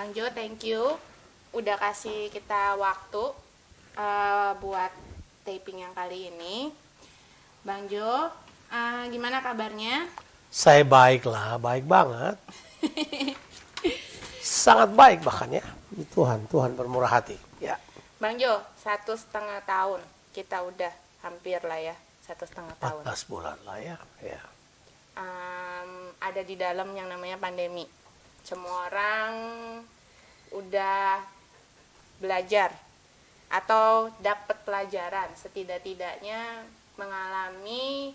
Bang Jo, thank you udah kasih kita waktu buat taping yang kali ini. Bang Jo, gimana kabarnya? Saya baik lah, baik banget. Sangat baik bahkan ya. Tuhan bermurah hati. Ya. Bang Jo, 1,5 tahun kita udah hampir lah ya, 1,5 tahun. 14 bulan lah ya. Ya. Ada di dalam yang namanya pandemi. Semua orang udah belajar atau dapat pelajaran, setidak-tidaknya mengalami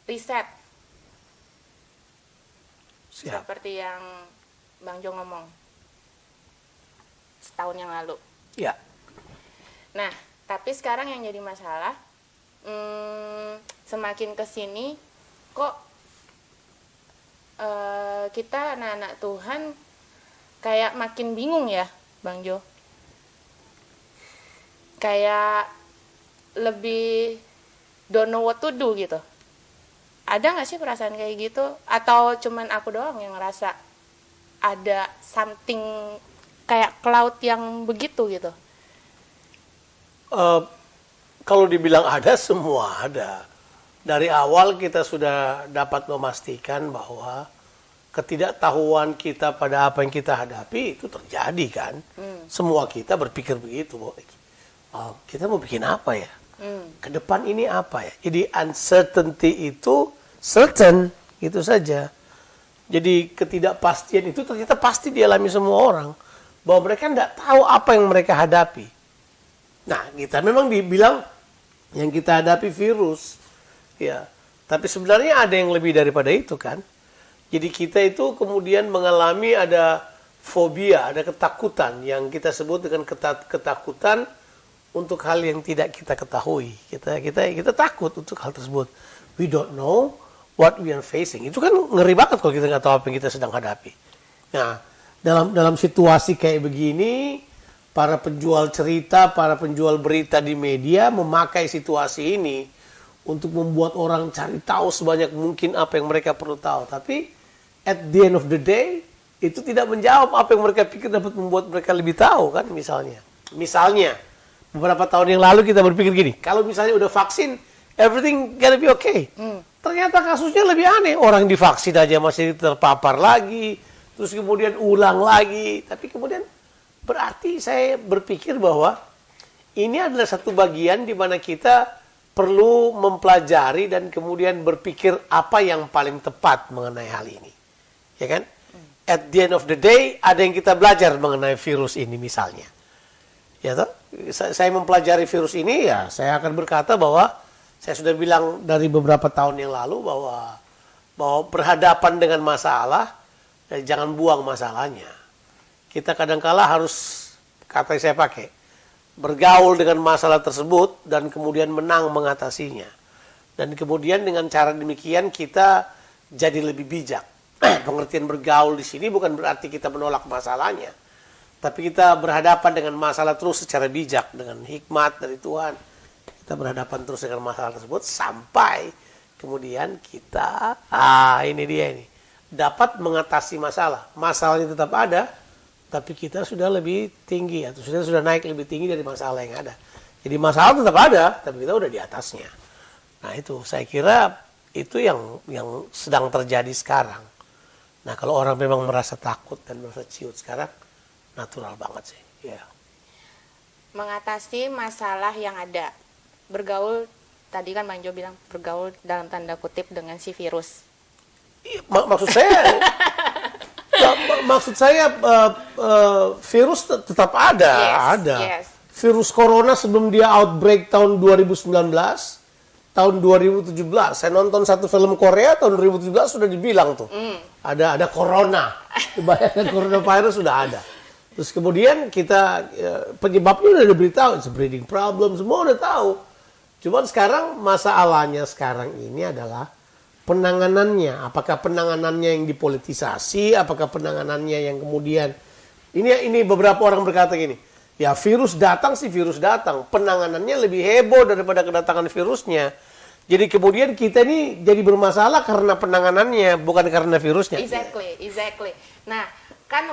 riset. Siap. Seperti yang Bang Jo ngomong setahun yang lalu. Ya. Nah, tapi sekarang yang jadi masalah, semakin kesini kok kita anak-anak Tuhan kayak makin bingung ya, Bang Jo. Kayak lebih don't know what to do gitu. Ada nggak sih perasaan kayak gitu? Atau cuman aku doang yang ngerasa ada something kayak cloud yang begitu gitu? Kalau dibilang ada, semua ada. Dari awal kita sudah dapat memastikan bahwa ketidaktahuan kita pada apa yang kita hadapi itu terjadi kan. Semua kita berpikir begitu. Kita mau bikin apa ya? Ke depan ini apa ya? Jadi uncertainty itu certain, gitu saja. Jadi ketidakpastian itu ternyata pasti dialami semua orang. Bahwa mereka tidak tahu apa yang mereka hadapi. Nah, kita memang dibilang yang kita hadapi virus. Ya, tapi sebenarnya ada yang lebih daripada itu kan. Jadi kita itu kemudian mengalami ada fobia, ada ketakutan yang kita sebut dengan ketakutan untuk hal yang tidak kita ketahui. Kita takut untuk hal tersebut. We don't know what we are facing. Itu kan ngeri banget kalau kita nggak tahu apa yang kita sedang hadapi. Nah, dalam situasi kayak begini, para penjual cerita, para penjual berita di media memakai situasi ini untuk membuat orang cari tahu sebanyak mungkin apa yang mereka perlu tahu. Tapi at the end of the day, itu tidak menjawab apa yang mereka pikir dapat membuat mereka lebih tahu kan misalnya. Misalnya, beberapa tahun yang lalu kita berpikir gini, kalau misalnya udah vaksin, everything gonna be okay. Ternyata kasusnya lebih aneh. Orang divaksin aja masih terpapar lagi, terus kemudian ulang lagi. Tapi kemudian berarti saya berpikir bahwa ini adalah satu bagian di mana kita perlu mempelajari dan kemudian berpikir apa yang paling tepat mengenai hal ini. Ya kan? At the end of the day, ada yang kita belajar mengenai virus ini misalnya. Ya toh? Saya mempelajari virus ini, ya saya akan berkata bahwa saya sudah bilang dari beberapa tahun yang lalu bahwa berhadapan dengan masalah, jangan buang masalahnya. Kita kadangkala harus, kata yang saya pakai, bergaul dengan masalah tersebut dan kemudian menang mengatasinya. Dan kemudian dengan cara demikian kita jadi lebih bijak. Pengertian bergaul di sini bukan berarti kita menolak masalahnya, tapi kita berhadapan dengan masalah terus secara bijak dengan hikmat dari Tuhan. Kita berhadapan terus dengan masalah tersebut sampai kemudian kita, ini dia ini, dapat mengatasi masalah. Masalahnya tetap ada, tapi kita sudah lebih tinggi atau sudah naik lebih tinggi dari masalah yang ada. Jadi masalah tetap ada, tapi kita udah di atasnya. Nah itu saya kira itu yang sedang terjadi sekarang. Nah kalau orang memang merasa takut dan merasa ciut sekarang, natural banget sih. Ya. Mengatasi masalah yang ada, bergaul. Tadi kan Bang Jo bilang bergaul dalam tanda kutip dengan si virus. Maksud saya. Maksud saya virus tetap ada, ada. Yes. Virus corona sebelum dia outbreak tahun 2019, tahun 2017, saya nonton satu film Korea tahun 2017 sudah dibilang tuh, ada corona, bayangkan coronavirus sudah ada. Terus kemudian kita penyebabnya udah diberitahu, it's a breeding problem, semua udah tahu. Cuman sekarang masalahnya sekarang ini adalah penanganannya, apakah penanganannya yang dipolitisasi, apakah penanganannya yang kemudian ini beberapa orang berkata gini, ya virus datang sih virus datang, penanganannya lebih heboh daripada kedatangan virusnya. Jadi kemudian kita ini jadi bermasalah karena penanganannya, bukan karena virusnya. Exactly. Nah, kan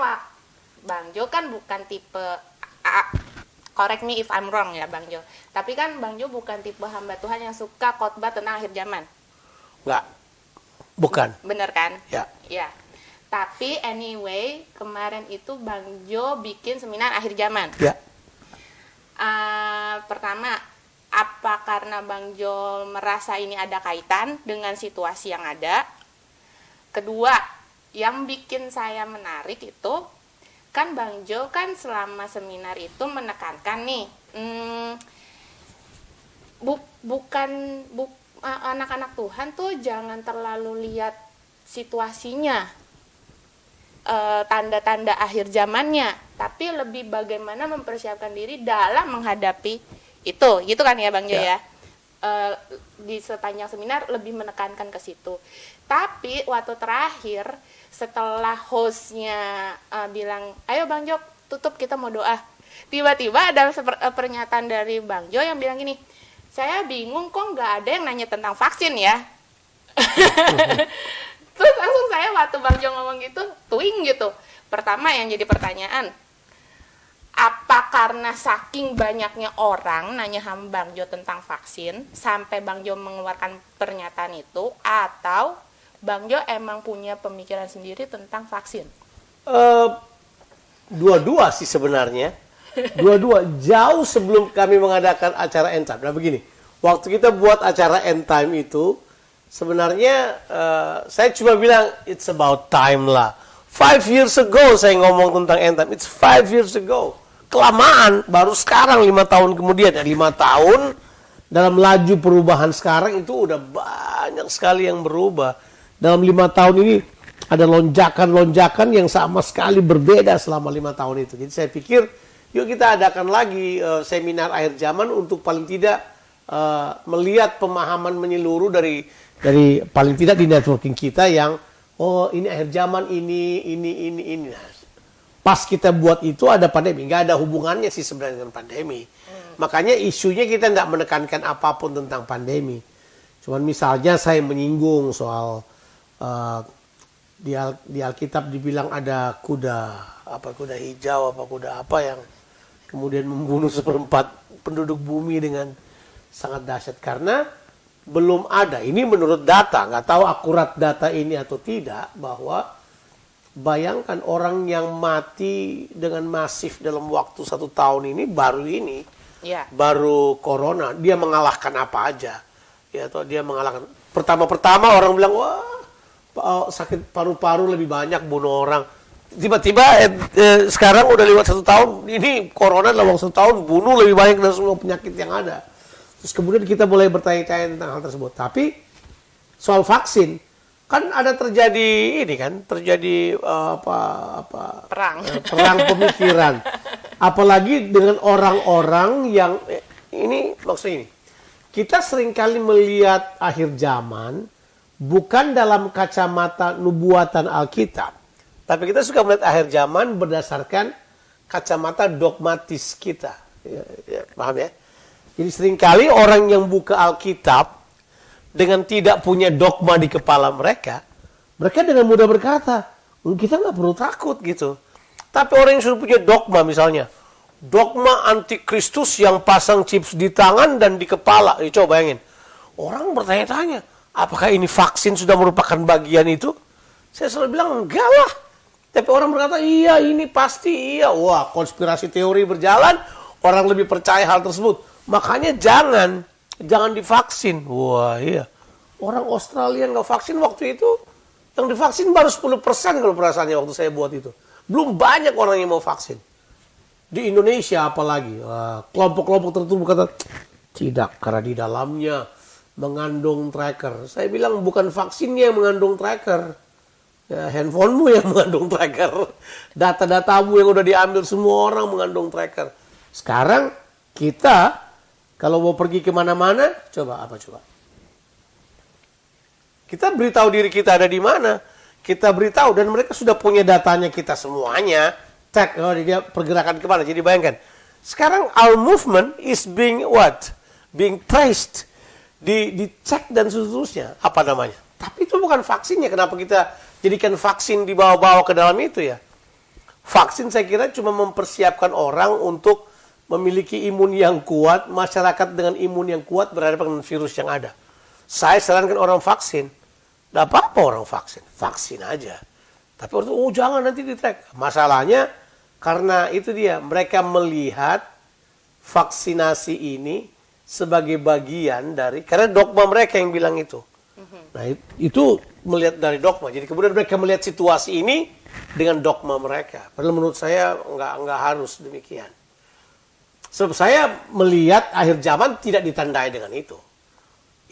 Bang Jo kan bukan tipe correct me if I'm wrong ya Bang Jo. Tapi kan Bang Jo bukan tipe hamba Tuhan yang suka khotbah tentang akhir zaman. Enggak. Bukan. Bener kan? Ya. Ya. Tapi anyway, kemarin itu Bang Jo bikin seminar akhir zaman. Ya. Pertama, apa karena Bang Jo merasa ini ada kaitan dengan situasi yang ada? Kedua, yang bikin saya menarik itu, kan Bang Jo kan selama seminar itu menekankan nih, anak-anak Tuhan tuh jangan terlalu lihat situasinya, tanda-tanda akhir zamannya, tapi lebih bagaimana mempersiapkan diri dalam menghadapi itu, gitu kan ya Bang Jo ya? Di sepanjang seminar lebih menekankan ke situ. Tapi waktu terakhir setelah hostnya bilang, ayo Bang Jo tutup kita mau doa, tiba-tiba ada pernyataan dari Bang Jo yang bilang gini, saya bingung kok nggak ada yang nanya tentang vaksin ya. Terus langsung saya waktu Bang Jo ngomong gitu, tuing gitu. Pertama yang jadi pertanyaan, apa karena saking banyaknya orang nanya sama Bang Jo tentang vaksin, sampai Bang Jo mengeluarkan pernyataan itu, atau Bang Jo emang punya pemikiran sendiri tentang vaksin? Dua-dua sih sebenarnya. Dua-dua jauh sebelum kami mengadakan acara End Time. Nah begini, waktu kita buat acara End Time itu, sebenarnya saya cuma bilang it's about time lah. 5 years ago saya ngomong tentang End Time. It's 5 years ago. Kelamaan, baru sekarang 5 tahun kemudian. 5 tahun dalam laju perubahan sekarang itu udah banyak sekali yang berubah. Dalam 5 tahun ini ada lonjakan-lonjakan yang sama sekali berbeda selama 5 tahun itu. Jadi saya pikir yuk kita adakan lagi seminar akhir zaman untuk paling tidak melihat pemahaman menyeluruh dari paling tidak di networking kita yang oh ini akhir zaman ini. Nah, pas kita buat itu ada pandemi, nggak ada hubungannya sih sebenarnya dengan pandemi. Makanya isunya kita nggak menekankan apapun tentang pandemi. Cuman misalnya saya menyinggung soal di Alkitab dibilang ada kuda hijau, kuda apa yang kemudian membunuh 1/4 penduduk bumi dengan sangat dahsyat karena belum ada. Ini menurut data, nggak tahu akurat data ini atau tidak, bahwa bayangkan orang yang mati dengan masif dalam waktu 1 tahun ini, baru corona, dia mengalahkan apa aja. Ya, atau dia mengalahkan. Pertama-pertama orang bilang, wah sakit paru-paru lebih banyak bunuh orang. Tiba-tiba sekarang udah lewat 1 tahun, ini corona dalam 1 tahun bunuh lebih banyak dari semua penyakit yang ada. Terus kemudian kita mulai bertanya-tanya tentang hal tersebut. Tapi soal vaksin, kan ada terjadi perang pemikiran. Apalagi dengan orang-orang yang ini maksudnya ini. Kita seringkali melihat akhir zaman bukan dalam kacamata nubuatan Alkitab, tapi kita suka melihat akhir zaman berdasarkan kacamata dogmatis kita. Paham ya? Jadi seringkali orang yang buka Alkitab dengan tidak punya dogma di kepala mereka dengan mudah berkata, kita nggak perlu takut gitu. Tapi orang yang sudah punya dogma, misalnya dogma antikristus yang pasang chips di tangan dan di kepala, coba bayangin. Orang bertanya-tanya, apakah ini vaksin sudah merupakan bagian itu? Saya selalu bilang enggak lah. Tapi orang berkata, iya ini pasti iya. Wah, konspirasi teori berjalan, orang lebih percaya hal tersebut. Makanya jangan divaksin. Wah iya. Orang Australia nggak vaksin waktu itu, yang divaksin baru 10% kalau perasaannya waktu saya buat itu. Belum banyak orang yang mau vaksin. Di Indonesia apalagi, kelompok-kelompok tertentu berkata, tidak, karena di dalamnya mengandung tracker. Saya bilang bukan vaksinnya yang mengandung tracker. Ya, handphonemu yang mengandung tracker. Data-datamu yang udah diambil semua orang mengandung tracker. Sekarang kita kalau mau pergi kemana-mana, coba. Kita beritahu diri kita ada di mana. Kita beritahu dan mereka sudah punya datanya kita semuanya. Cek, dia pergerakan kemana. Jadi bayangkan, sekarang our movement is being what? Being traced. Dicek dan seterusnya. Apa namanya? Tapi itu bukan vaksinnya. Kenapa kita jadikan vaksin dibawa-bawa ke dalam itu ya? Vaksin saya kira cuma mempersiapkan orang untuk memiliki imun yang kuat, masyarakat dengan imun yang kuat berhadapan dengan virus yang ada. Saya sarankan orang vaksin. Tidak apa-apa orang vaksin. Vaksin aja. Tapi orang itu, jangan nanti di-track. Masalahnya, karena itu dia, mereka melihat vaksinasi ini sebagai bagian dari, karena dogma mereka yang bilang itu. Nah itu melihat dari dogma. Jadi kemudian mereka melihat situasi ini dengan dogma mereka. Padahal menurut saya nggak harus demikian. Sebab saya melihat akhir zaman tidak ditandai dengan itu.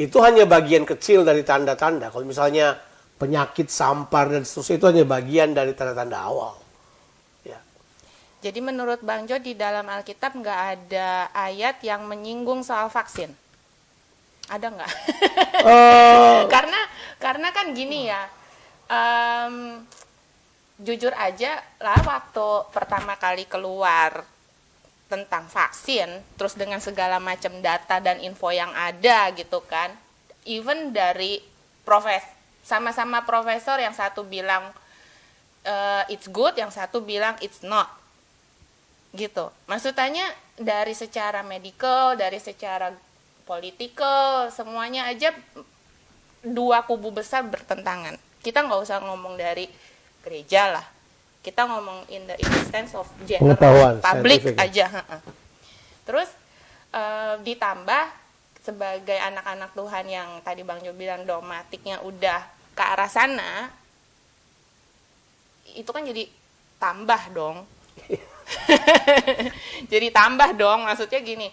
Itu hanya bagian kecil dari tanda-tanda. Kalau misalnya penyakit sampar dan seterusnya itu hanya bagian dari tanda-tanda awal. Ya. Jadi menurut Bang Jo di dalam Alkitab nggak ada ayat yang menyinggung soal vaksin? Ada nggak? Karena kan gini ya, jujur aja lah waktu pertama kali keluar tentang vaksin, terus dengan segala macam data dan info yang ada gitu kan, even dari sama-sama profesor, yang satu bilang it's good, yang satu bilang it's not, gitu. Maksudnya dari secara medical, dari secara political, semuanya aja dua kubu besar bertentangan. Kita nggak usah ngomong dari gereja lah, kita ngomong in the sense of general public aja. Terus ditambah sebagai anak-anak Tuhan yang tadi Bang Jo bilang dogmatiknya udah ke arah sana, itu kan jadi tambah dong. Jadi tambah dong, maksudnya gini,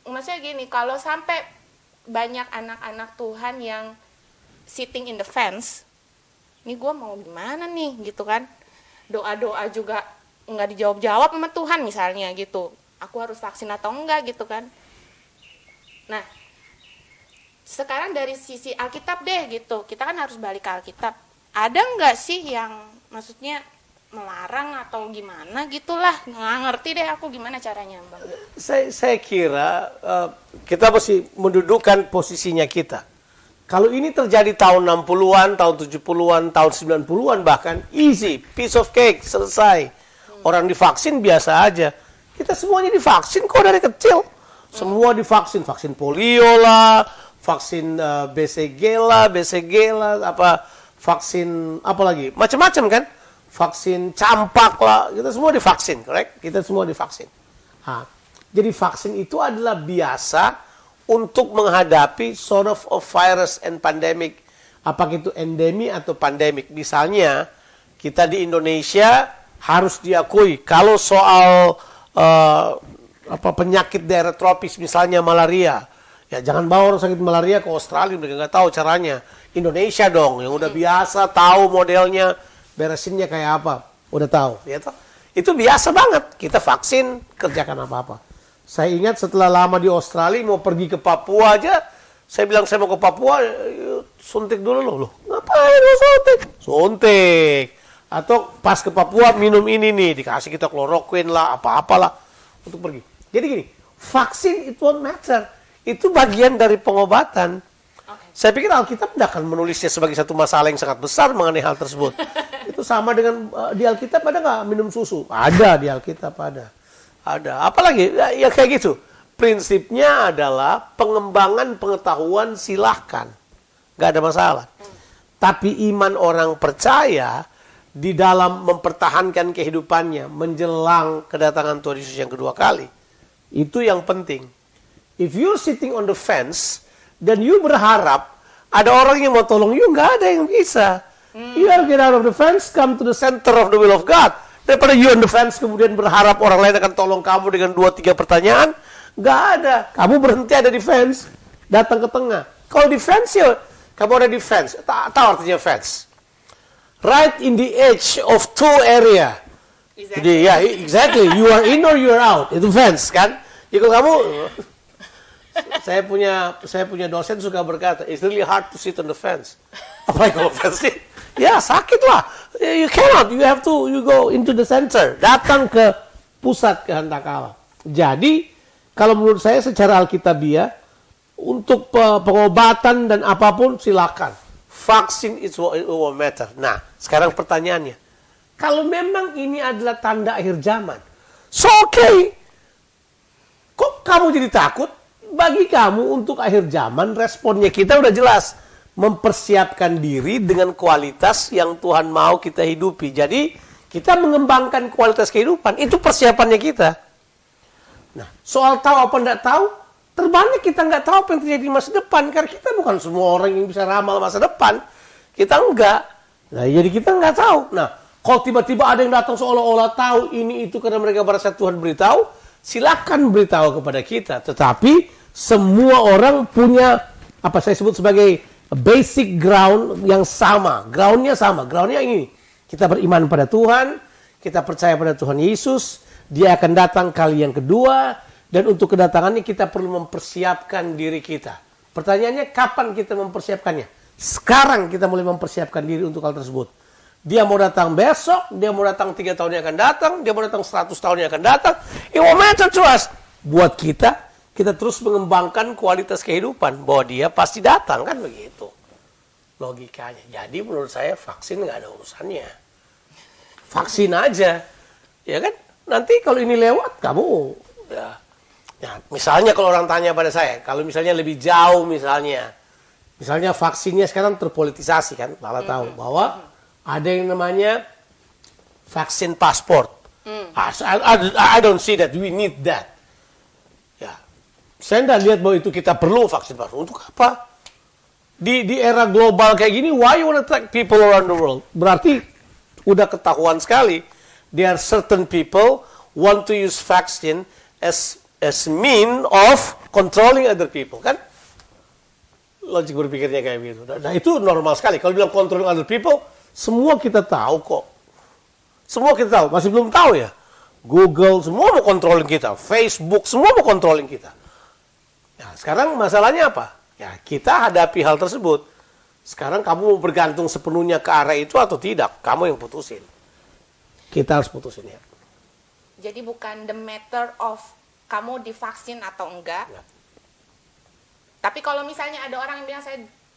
maksudnya gini, kalau sampai banyak anak-anak Tuhan yang sitting in the fence, ini gue mau gimana nih gitu kan, doa-doa juga nggak dijawab-jawab sama Tuhan misalnya gitu, aku harus vaksin atau enggak gitu kan. Nah sekarang dari sisi Alkitab deh gitu, kita kan harus balik ke Alkitab. Ada nggak sih yang maksudnya melarang atau gimana gitulah, nggak ngerti deh aku gimana caranya Bang. Saya kira kita mesti mendudukkan posisinya kita. Kalau ini terjadi tahun 60-an, tahun 70-an, tahun 90-an bahkan, easy, piece of cake, selesai. Orang divaksin biasa aja. Kita semuanya divaksin kok dari kecil. Semua divaksin, vaksin polio lah, vaksin BCG lah, vaksin apa lagi, macam-macam kan. Vaksin campak lah, kita semua divaksin, correct? Kita semua divaksin. Nah, jadi vaksin itu adalah biasa untuk menghadapi sort of a virus and pandemic. Apakah itu endemi atau pandemik. Misalnya, kita di Indonesia harus diakui, kalau soal penyakit daerah tropis, misalnya malaria, ya jangan bawa orang sakit malaria ke Australia, mereka nggak tahu caranya. Indonesia dong, yang udah biasa, tahu modelnya, beresinnya kayak apa, udah tahu, ya toh? Itu biasa banget, kita vaksin, kerjakan apa-apa. Saya ingat setelah lama di Australia, mau pergi ke Papua aja, saya bilang saya mau ke Papua, suntik dulu loh. Ngapain lo suntik? Suntik. Atau pas ke Papua minum ini nih, dikasih kita kloroquine lah, apa-apalah untuk pergi. Jadi gini, vaksin it won't matter, itu bagian dari pengobatan. Saya pikir Alkitab tidak akan menulisnya sebagai satu masalah yang sangat besar mengenai hal tersebut. Itu sama dengan di Alkitab ada nggak minum susu? Ada di Alkitab ada. Apalagi ya kayak gitu. Prinsipnya adalah pengembangan pengetahuan silahkan, nggak ada masalah. Tapi iman orang percaya di dalam mempertahankan kehidupannya menjelang kedatangan Tuhan Yesus yang kedua kali, itu yang penting. If you're sitting on the fence dan you berharap ada orang yang mau tolong you, nggak ada yang bisa. You have to get out of the fence, come to the center of the will of God. Daripada you on the fence kemudian berharap orang lain akan tolong kamu dengan 2-3 pertanyaan, nggak ada. Kamu berhenti ada di fence, datang ke tengah. Kalau di fence ya, kamu ada di fence. Tahu artinya fence? Right in the edge of two area. Exactly. Jadi ya, exactly. You are in or you are out. Itu fence kan? Jadi kalau kamu saya punya dosen suka berkata, it's really hard to sit on the fence. Apalagi kalau fence sih, ya sakit lah. You cannot, you go into the center. Datang ke pusat kehendak Allah. Jadi, kalau menurut saya secara Alkitabiah, untuk pengobatan dan apapun silakan. Vaksin is what will matter. Nah, sekarang pertanyaannya, Kalau memang ini adalah tanda akhir zaman, so okay. Kok kamu jadi takut? Bagi kamu untuk akhir zaman, responnya kita udah jelas. Mempersiapkan diri dengan kualitas yang Tuhan mau kita hidupi. Jadi, kita mengembangkan kualitas kehidupan. Itu persiapannya kita. Nah, soal tahu apa enggak tahu, terbanyak kita nggak tahu apa yang terjadi di masa depan. Karena kita bukan semua orang yang bisa ramal masa depan. Kita enggak. Nah, jadi kita nggak tahu. Nah, kalau tiba-tiba ada yang datang seolah-olah tahu ini itu karena mereka merasa Tuhan beritahu, silakan beritahu kepada kita. Tetapi semua orang punya apa saya sebut sebagai basic ground yang sama. Groundnya sama. Groundnya ini. Kita beriman pada Tuhan, kita percaya pada Tuhan Yesus, Dia akan datang kali yang kedua, dan untuk kedatangannya kita perlu mempersiapkan diri kita. Pertanyaannya, kapan kita mempersiapkannya? Sekarang kita mulai mempersiapkan diri untuk hal tersebut. Dia mau datang besok, dia mau datang 3 tahun yang akan datang, dia mau datang 100 tahun yang akan datang. It won't matter to us. Buat kita terus mengembangkan kualitas kehidupan. Bahwa dia pasti datang, kan begitu. Logikanya. Jadi menurut saya vaksin nggak ada urusannya. Vaksin aja. Ya kan? Nanti kalau ini lewat, kamu... Ya, misalnya kalau orang tanya pada saya, kalau misalnya lebih jauh misalnya vaksinnya sekarang terpolitisasi kan. Lala tahu bahwa ada yang namanya vaksin pasport. I don't see that we need that. Ya, saya tidak lihat bahwa itu kita perlu vaksin pasport. Untuk apa? Di era global kayak gini, why you want to track people around the world? Berarti udah ketahuan sekali. There are certain people want to use vaccine as mean of controlling other people, kan? Logik berpikirnya kayak gitu. Nah, itu normal sekali. Kalau bilang controlling other people, semua kita tahu kok. Semua kita tahu. Masih belum tahu ya? Google, semua mau controlling kita. Facebook, semua mau controlling kita. Nah, sekarang masalahnya apa? Ya, kita hadapi hal tersebut. Sekarang kamu mau bergantung sepenuhnya ke arah itu atau tidak? Kamu yang putusin. Kita harus putusin ya. Jadi bukan the matter of kamu divaksin atau enggak. Ya. Tapi kalau misalnya ada orang yang bilang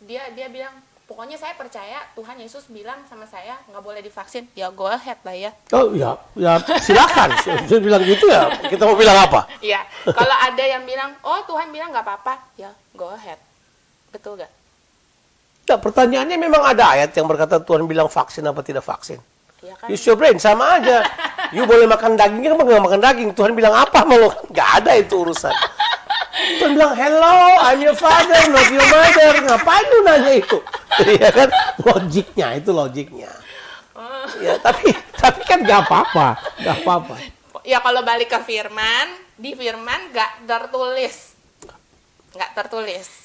dia bilang pokoknya saya percaya Tuhan Yesus bilang sama saya nggak boleh divaksin, ya go ahead lah ya. Oh ya silakan. Saya bilang gitu ya. Kita mau bilang apa? Iya. Kalau ada yang bilang oh Tuhan bilang nggak apa-apa, ya go ahead. Betul nggak? Ya, pertanyaannya memang ada ayat yang berkata Tuhan bilang vaksin apa tidak vaksin. Ya kan? Use your brain, sama aja. You boleh makan daging, kan nggak makan daging. Tuhan bilang apa malu? Nggak ada itu urusan. Tuhan bilang, hello, I'm your father, not your mother. Ngapain lu nanya itu? Ya kan? Logiknya, itu logiknya. Ya, tapi kan nggak apa-apa. Ya kalau balik ke firman, di firman nggak tertulis.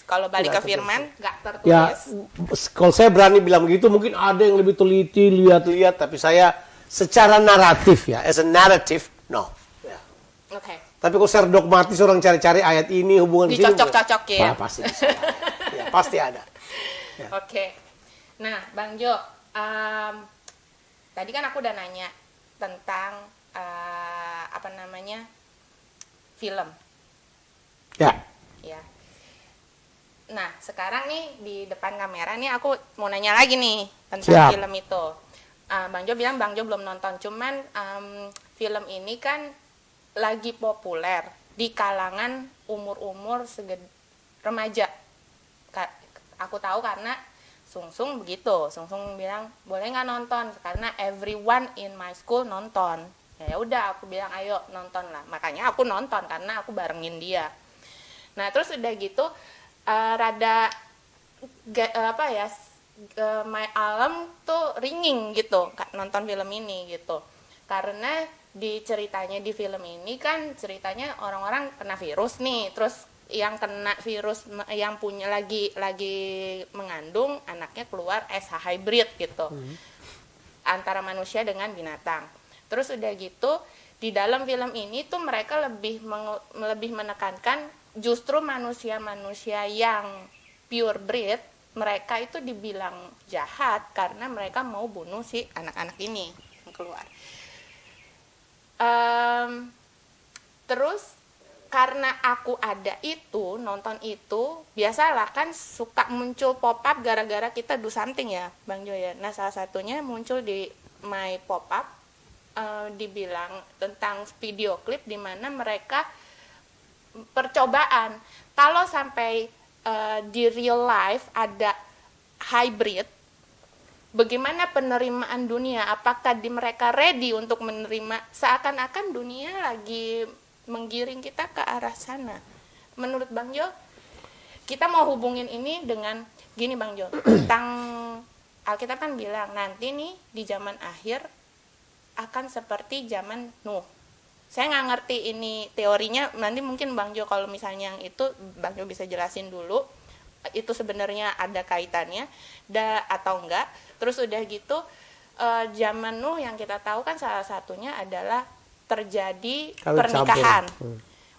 Kalau balik ke firman, nggak tertulis. Ya, kalau saya berani bilang begitu, mungkin ada yang lebih teliti, lihat-lihat, tapi saya secara naratif ya, as a narrative, no. Ya. Oke. Okay. Tapi kalau secara dogmatis orang cari-cari ayat ini, hubungan sini. Dicocok-cocokin. Ya, pasti bisa. Ya, pasti ada. Ya. Oke. Okay. Nah, Bang Jo, tadi kan aku udah nanya tentang, film. Ya. Ya. Nah, sekarang nih di depan kamera nih aku mau nanya lagi nih tentang film itu. Bang Jo bilang Bang Jo belum nonton, cuman film ini kan lagi populer di kalangan umur-umur remaja. Aku tahu karena Sungsung begitu. Sungsung bilang boleh nggak nonton karena everyone in my school nonton. Ya udah aku bilang ayo nonton lah. Makanya aku nonton karena aku barengin dia. Nah terus udah gitu. My alarm tuh ringing gitu nonton film ini gitu karena di ceritanya di film ini kan ceritanya orang-orang kena virus nih, terus yang kena virus yang punya lagi mengandung anaknya keluar SH hybrid gitu antara manusia dengan binatang. Terus udah gitu di dalam film ini tuh mereka lebih menekankan justru manusia-manusia yang pure breed, mereka itu dibilang jahat karena mereka mau bunuh si anak-anak ini yang keluar. Terus karena aku ada itu, nonton itu, biasalah kan suka muncul pop up gara-gara kita do something ya, Bang Jo ya. Nah salah satunya muncul di My Pop-Up, dibilang tentang video klip di mana mereka percobaan kalau sampai di real life ada hybrid, bagaimana penerimaan dunia, apakah mereka ready untuk menerima, seakan-akan dunia lagi menggiring kita ke arah sana. Menurut Bang Jo, kita mau hubungin ini dengan gini Bang Jo, tentang Alkitab kan bilang nanti nih di zaman akhir akan seperti zaman Nuh. Saya nggak ngerti ini teorinya, nanti mungkin Bang Jo kalau misalnya yang itu Bang Jo bisa jelasin dulu itu sebenarnya ada kaitannya atau enggak. Terus udah gitu zaman Nuh yang kita tahu kan salah satunya adalah terjadi pernikahan,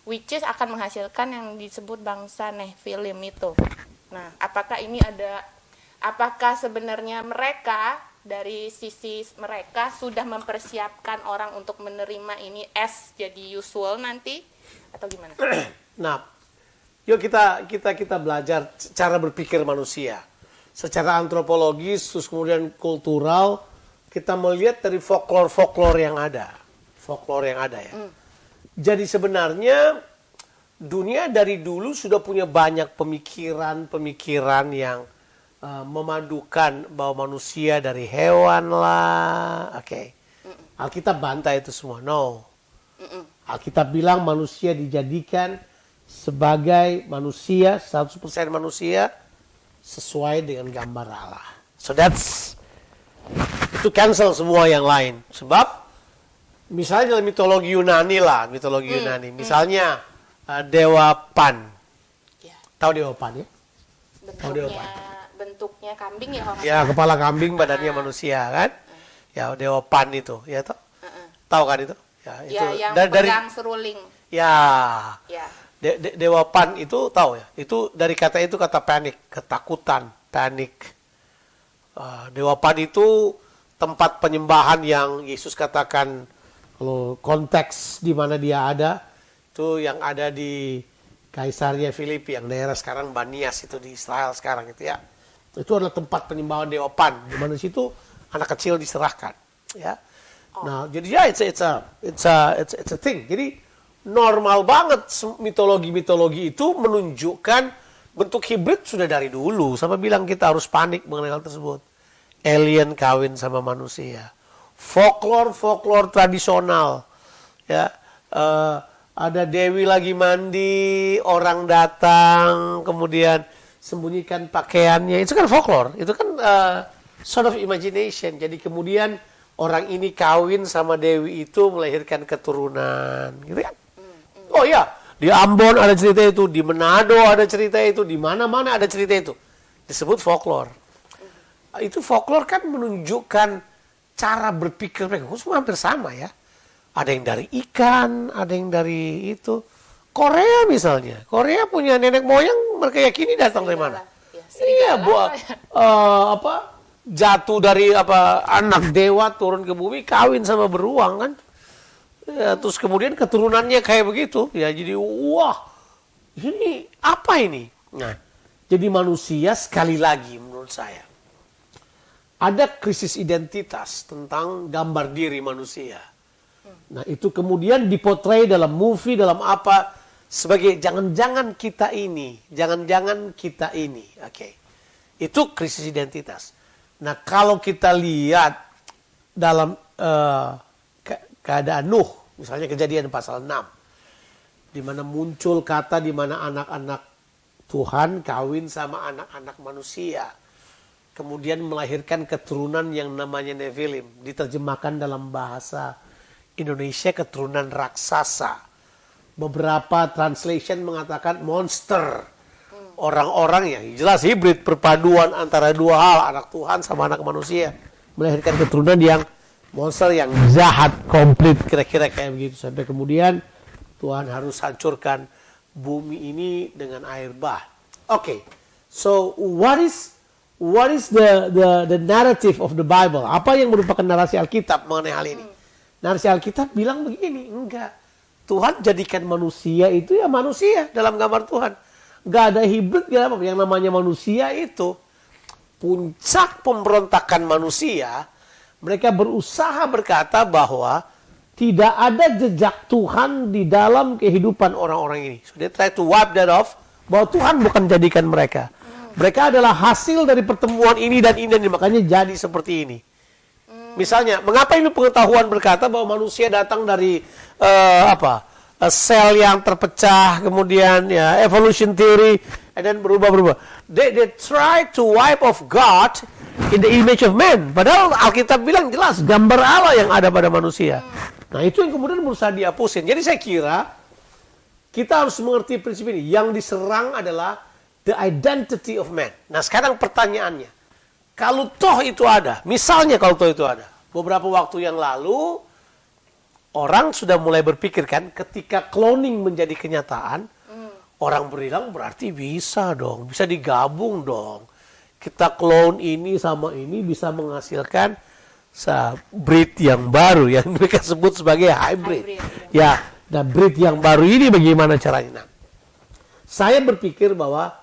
which is akan menghasilkan yang disebut bangsa Nephilim itu. Nah, apakah sebenarnya mereka dari sisi mereka sudah mempersiapkan orang untuk menerima ini jadi usual nanti atau gimana? Nah, yuk kita belajar cara berpikir manusia secara antropologis, terus kemudian kultural. Kita melihat dari folklore yang ada ya. Jadi sebenarnya dunia dari dulu sudah punya banyak pemikiran yang memadukan bahwa manusia dari hewan lah. Oke. Alkitab bantah itu semua. No. Alkitab bilang manusia dijadikan sebagai manusia, 100% manusia sesuai dengan gambar Allah. So itu cancel semua yang lain. Sebab misalnya dalam mitologi Yunani. Misalnya Dewa Pan. Ya. Tahu Dewa Pan ya? Bentuknya kambing ya kalau ya, kepala kambing, badannya manusia kan? Ya, Dewa Pan itu, ya toh? Tahu kan itu? Ya, itu yang pegang seruling. Ya. Dewa Pan itu tahu ya? Itu dari kata itu kata panik, ketakutan, panik. Dewa Pan itu tempat penyembahan yang Yesus katakan kalau konteks di mana dia ada itu yang ada di Kaisaria Filipi, yang daerah sekarang Banias itu di Israel sekarang itu ya. Itu adalah tempat penyembahan Dewa Pan, di mana situ anak kecil diserahkan, ya. Nah, jadi ya it's a thing. Jadi normal banget mitologi itu menunjukkan bentuk hibrid sudah dari dulu. Sampai bilang kita harus panik mengenai hal tersebut. Alien kawin sama manusia. Folklore tradisional, ya. Ada dewi lagi mandi, orang datang, kemudian sembunyikan pakaiannya. Itu kan folklore, itu kan sort of imagination. Jadi kemudian orang ini kawin sama dewi itu melahirkan keturunan, gitu kan? Oh ya, di Ambon ada cerita itu, di Manado ada cerita itu, di mana-mana ada cerita itu. Disebut folklore. Itu folklore kan menunjukkan cara berpikir mereka. Semua hampir sama ya. Ada yang dari ikan, ada yang dari itu. Korea misalnya, Korea punya nenek moyang mereka yakini datang dari mana? Iya, jatuh dari anak dewa turun ke bumi, kawin sama beruang kan? Ya, terus kemudian keturunannya kayak begitu, ya jadi wah, ini apa ini? Nah, jadi manusia sekali lagi menurut saya ada krisis identitas tentang gambar diri manusia. Nah, itu kemudian dipotret dalam movie, dalam apa, sebagai jangan-jangan kita ini. Oke. Itu krisis identitas. Nah, kalau kita lihat dalam keadaan Nuh, misalnya Kejadian pasal 6, di mana muncul kata di mana anak-anak Tuhan kawin sama anak-anak manusia. Kemudian melahirkan keturunan yang namanya Nephilim. Diterjemahkan dalam bahasa Indonesia keturunan raksasa. Beberapa translation mengatakan monster. Orang-orang yang jelas hibrid, perpaduan antara dua hal, anak Tuhan sama anak manusia. Melahirkan keturunan yang monster, yang jahat, komplit, kira-kira kayak begitu. Sampai kemudian Tuhan harus hancurkan bumi ini dengan air bah. Oke. So what is the narrative of the Bible? Apa yang merupakan narasi Alkitab mengenai hal ini? Narasi Alkitab bilang begini, enggak. Tuhan jadikan manusia itu ya manusia dalam gambar Tuhan. Enggak ada hibrid, enggak apa. Yang namanya manusia itu puncak pemberontakan manusia Mereka berusaha berkata bahwa tidak ada jejak Tuhan di dalam kehidupan orang-orang ini. So they try to wipe that off, bahwa Tuhan bukan jadikan mereka. Mereka adalah hasil dari pertemuan ini dan ini, makanya jadi seperti ini. Misalnya, mengapa ini pengetahuan berkata bahwa manusia datang dari sel yang terpecah, kemudian ya evolution theory, dan berubah-berubah. They try to wipe off God in the image of man. Padahal Alkitab bilang jelas gambar Allah yang ada pada manusia. Nah, itu yang kemudian berusaha dihapusin. Jadi saya kira kita harus mengerti prinsip ini. Yang diserang adalah the identity of man. Nah, sekarang pertanyaannya, kalau toh itu ada, misalnya kalau toh itu ada, beberapa waktu yang lalu orang sudah mulai berpikir kan, ketika cloning menjadi kenyataan, orang bilang berarti bisa dong, bisa digabung dong. Kita clone ini sama ini bisa menghasilkan breed yang baru yang mereka sebut sebagai hybrid. Ya, dan breed yang baru ini bagaimana caranya? Nah, saya berpikir bahwa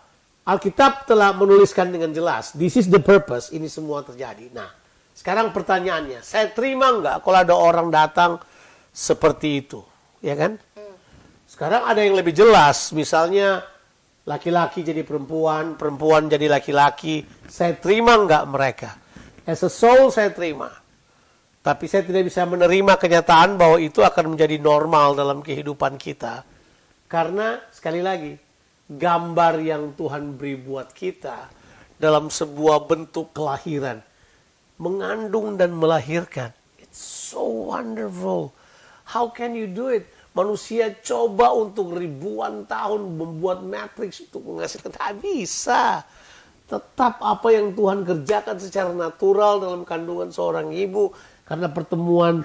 Alkitab telah menuliskan dengan jelas, this is the purpose, ini semua terjadi. Nah, sekarang pertanyaannya, saya terima nggak kalau ada orang datang seperti itu, ya kan? Sekarang ada yang lebih jelas, misalnya laki-laki jadi perempuan, perempuan jadi laki-laki. Saya terima nggak mereka? As a soul saya terima. Tapi saya tidak bisa menerima kenyataan bahwa itu akan menjadi normal dalam kehidupan kita. Karena sekali lagi, gambar yang Tuhan beri buat kita dalam sebuah bentuk kelahiran, mengandung dan melahirkan. It's so wonderful. How can you do it? Manusia coba untuk ribuan tahun membuat matriks untuk menghasilkan. Tak bisa. Tetap apa yang Tuhan kerjakan secara natural dalam kandungan seorang ibu. Karena pertemuan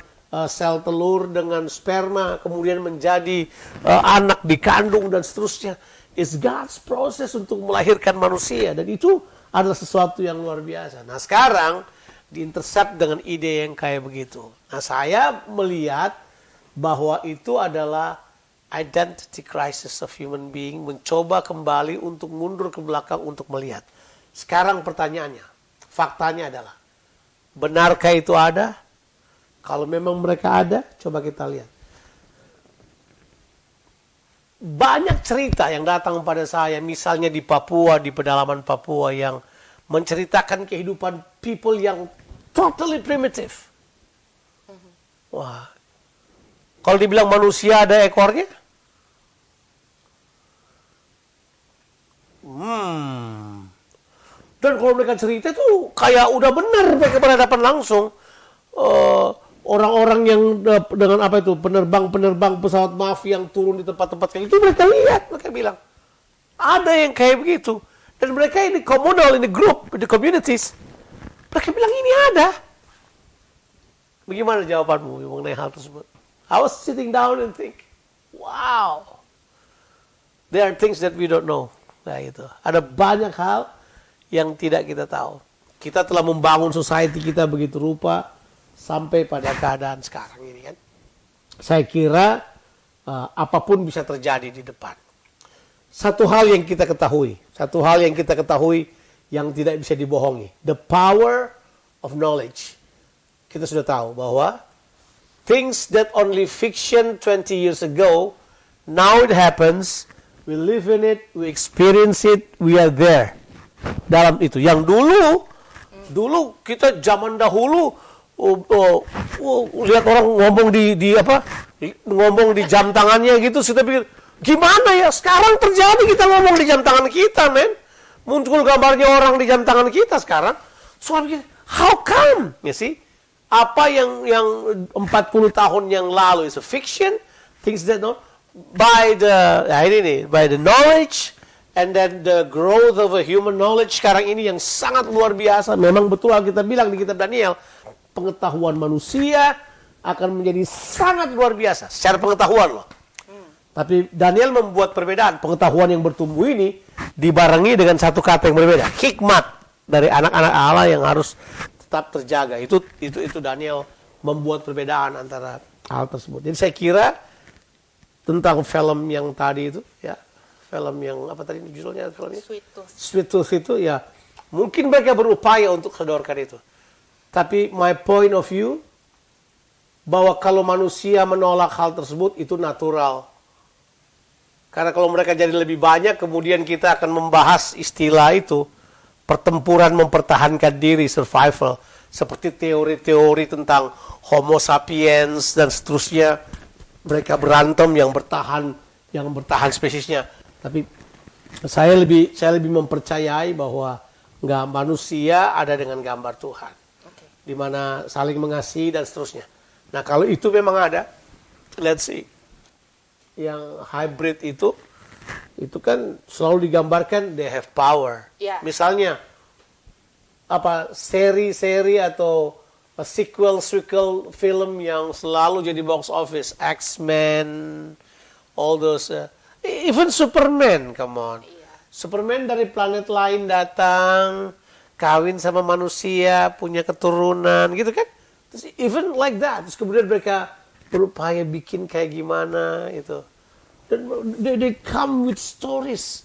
sel telur dengan sperma. Kemudian menjadi anak dikandung dan seterusnya. It's God's process untuk melahirkan manusia. Dan itu adalah sesuatu yang luar biasa. Nah, sekarang diintercept dengan ide yang kayak begitu. Nah, saya melihat bahwa itu adalah identity crisis of human being, mencoba kembali untuk mundur ke belakang untuk melihat. Sekarang pertanyaannya, faktanya adalah, benarkah itu ada? Kalau memang mereka ada, coba kita lihat. Banyak cerita yang datang pada saya, misalnya di Papua, di pedalaman Papua, yang menceritakan kehidupan people yang totally primitive. Wah, kalau dibilang manusia ada ekornya? Dan kalau mereka cerita tuh kayak udah benar mereka berhadapan langsung. Orang-orang yang dengan apa itu, penerbang pesawat mafia yang turun di tempat-tempat kayak itu, mereka lihat, mereka bilang ada yang kayak begitu. Dan mereka ini komunal, ini grup, di communities. Mereka bilang ini ada. Bagaimana jawabanmu mengenai hal tersebut? I was sitting down and think, wow, there are things that we don't know. Nah, itu. Ada banyak hal yang tidak kita tahu. Kita telah membangun society kita begitu rupa sampai pada keadaan sekarang ini kan. Saya kira apapun bisa terjadi di depan. Satu hal yang kita ketahui yang tidak bisa dibohongi, the power of knowledge. Kita sudah tahu bahwa things that only fiction 20 years ago, now it happens, we live in it, we experience it, we are there. Dalam itu. Yang dulu kita zaman dahulu, lihat orang ngomong ngomong di jam tangannya gitu, kita pikir, gimana ya, sekarang terjadi kita ngomong di jam tangan kita, men. Muncul gambarnya orang di jam tangan kita sekarang. Soalnya, how come? You see? Apa yang 40 tahun yang lalu is a fiction, things that not by the knowledge and then the growth of a human knowledge sekarang ini yang sangat luar biasa. Memang betul kita bilang di kitab Daniel, pengetahuan manusia akan menjadi sangat luar biasa secara pengetahuan loh. Tapi Daniel membuat perbedaan. Pengetahuan yang bertumbuh ini dibarengi dengan satu kata yang berbeda, hikmat dari anak-anak Allah yang harus tetap terjaga. Itu Daniel membuat perbedaan antara hal tersebut. Jadi saya kira tentang film yang tadi itu, ya, film yang apa tadi judulnya filmnya? Sweet Tooth itu, ya, mungkin mereka berupaya untuk sodorkan itu. Tapi my point of view, bahwa kalau manusia menolak hal tersebut, itu natural. Karena kalau mereka jadi lebih banyak, kemudian kita akan membahas istilah itu, pertempuran mempertahankan diri, survival. Seperti teori-teori tentang Homo sapiens dan seterusnya. Mereka berantem yang bertahan spesiesnya. Tapi saya lebih mempercayai bahwa manusia ada dengan gambar Tuhan. Di mana saling mengasihi dan seterusnya. Nah, kalau itu memang ada, let's see. Yang hybrid itu kan selalu digambarkan they have power. Yeah. Misalnya seri-seri atau sequel film yang selalu jadi box office, X-Men, all those, even Superman, come on. Yeah. Superman dari planet lain datang, kawin sama manusia, punya keturunan, gitu kan? Terus even like that, terus kemudian mereka berupaya bikin kayak gimana itu. Dan they come with stories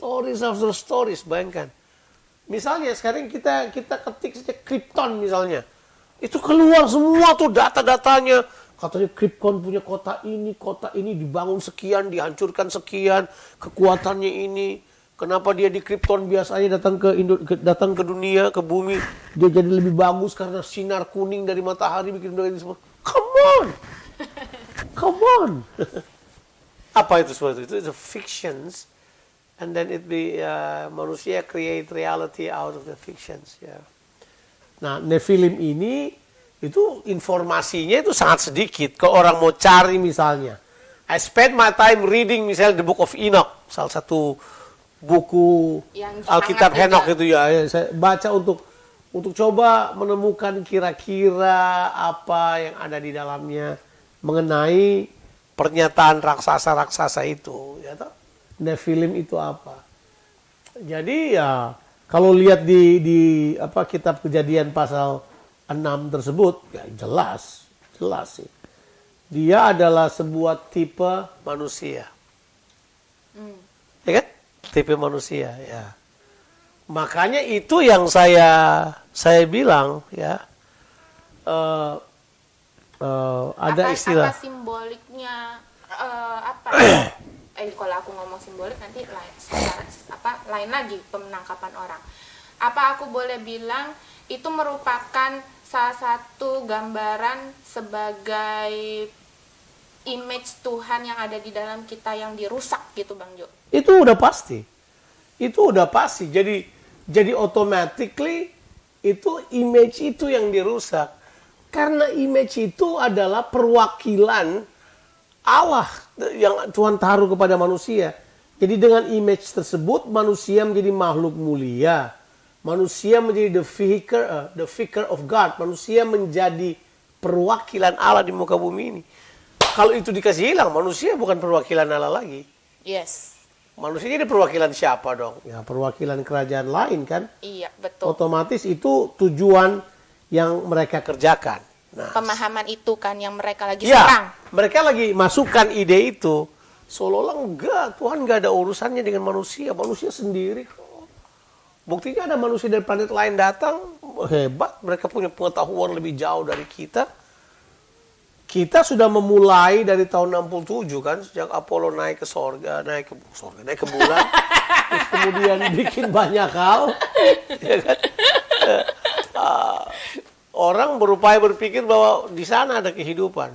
after stories, bayangkan. Misalnya sekarang kita ketik saja Krypton misalnya. Itu keluar semua tuh data-datanya. Katanya Krypton punya kota ini dibangun sekian, dihancurkan sekian, kekuatannya ini. Kenapa dia di Krypton biasanya datang ke dunia, ke bumi, dia jadi lebih bagus karena sinar kuning dari matahari bikin dia ini semua. Come on. Apa itu seperti itu? Itu fictions, and then manusia create reality out of the fictions. Ya. Nah, Nephilim ini itu informasinya itu sangat sedikit. Kalau orang mau cari misalnya, I spend my time reading misalnya the Book of Enoch, salah satu buku yang Alkitab Henok itu ya, saya baca untuk coba menemukan kira-kira apa yang ada di dalamnya mengenai pernyataan raksasa-raksasa itu, ya toh? Nephilim itu apa? Jadi ya kalau lihat di kitab Kejadian pasal 6 tersebut, ya jelas sih. Dia adalah sebuah tipe manusia. Ya kan? Tipe manusia, ya. Makanya itu yang saya bilang, ya. Ada istilah. Apa simboliknya? Kalau aku ngomong simbolik nanti lain lagi penangkapan orang. Apa aku boleh bilang itu merupakan salah satu gambaran sebagai image Tuhan yang ada di dalam kita yang dirusak gitu, Bang Jo? Itu udah pasti. Jadi automatically itu image itu yang dirusak. Karena image itu adalah perwakilan Allah yang Tuhan taruh kepada manusia. Jadi dengan image tersebut manusia menjadi makhluk mulia. Manusia menjadi the figure of God. Manusia menjadi perwakilan Allah di muka bumi ini. Kalau itu dikasih hilang, manusia bukan perwakilan Allah lagi. Yes. Manusia jadi perwakilan siapa dong? Ya perwakilan kerajaan lain kan? Iya, betul. Otomatis itu tujuan yang mereka kerjakan. Nah, pemahaman itu kan yang mereka lagi serang. Mereka lagi masukkan ide itu. Seolah-olah enggak, Tuhan enggak ada urusannya dengan manusia. Manusia sendiri kok. Buktinya ada manusia dari planet lain datang, hebat. Mereka punya pengetahuan lebih jauh dari kita. Kita sudah memulai dari tahun 67 kan, sejak Apollo naik ke bulan, terus kemudian bikin banyak hal, ya kan? Orang berupaya berpikir bahwa di sana ada kehidupan.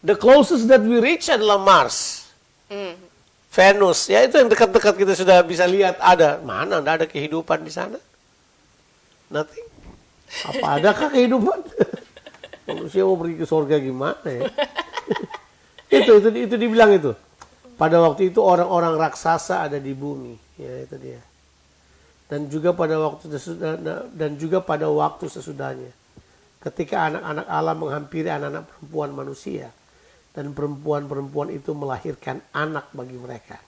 The closest that we reach adalah Mars, Venus, ya itu yang dekat-dekat kita sudah bisa lihat ada. Mana ada kehidupan di sana? Nothing. Apa adakah kehidupan? Manusia mau pergi ke surga gimana ya? itu dibilang itu. Pada waktu itu orang-orang raksasa ada di bumi, ya itu dia. Dan juga pada waktu sesudahnya, ketika anak-anak Allah menghampiri anak-anak perempuan manusia, dan perempuan-perempuan itu melahirkan anak bagi mereka.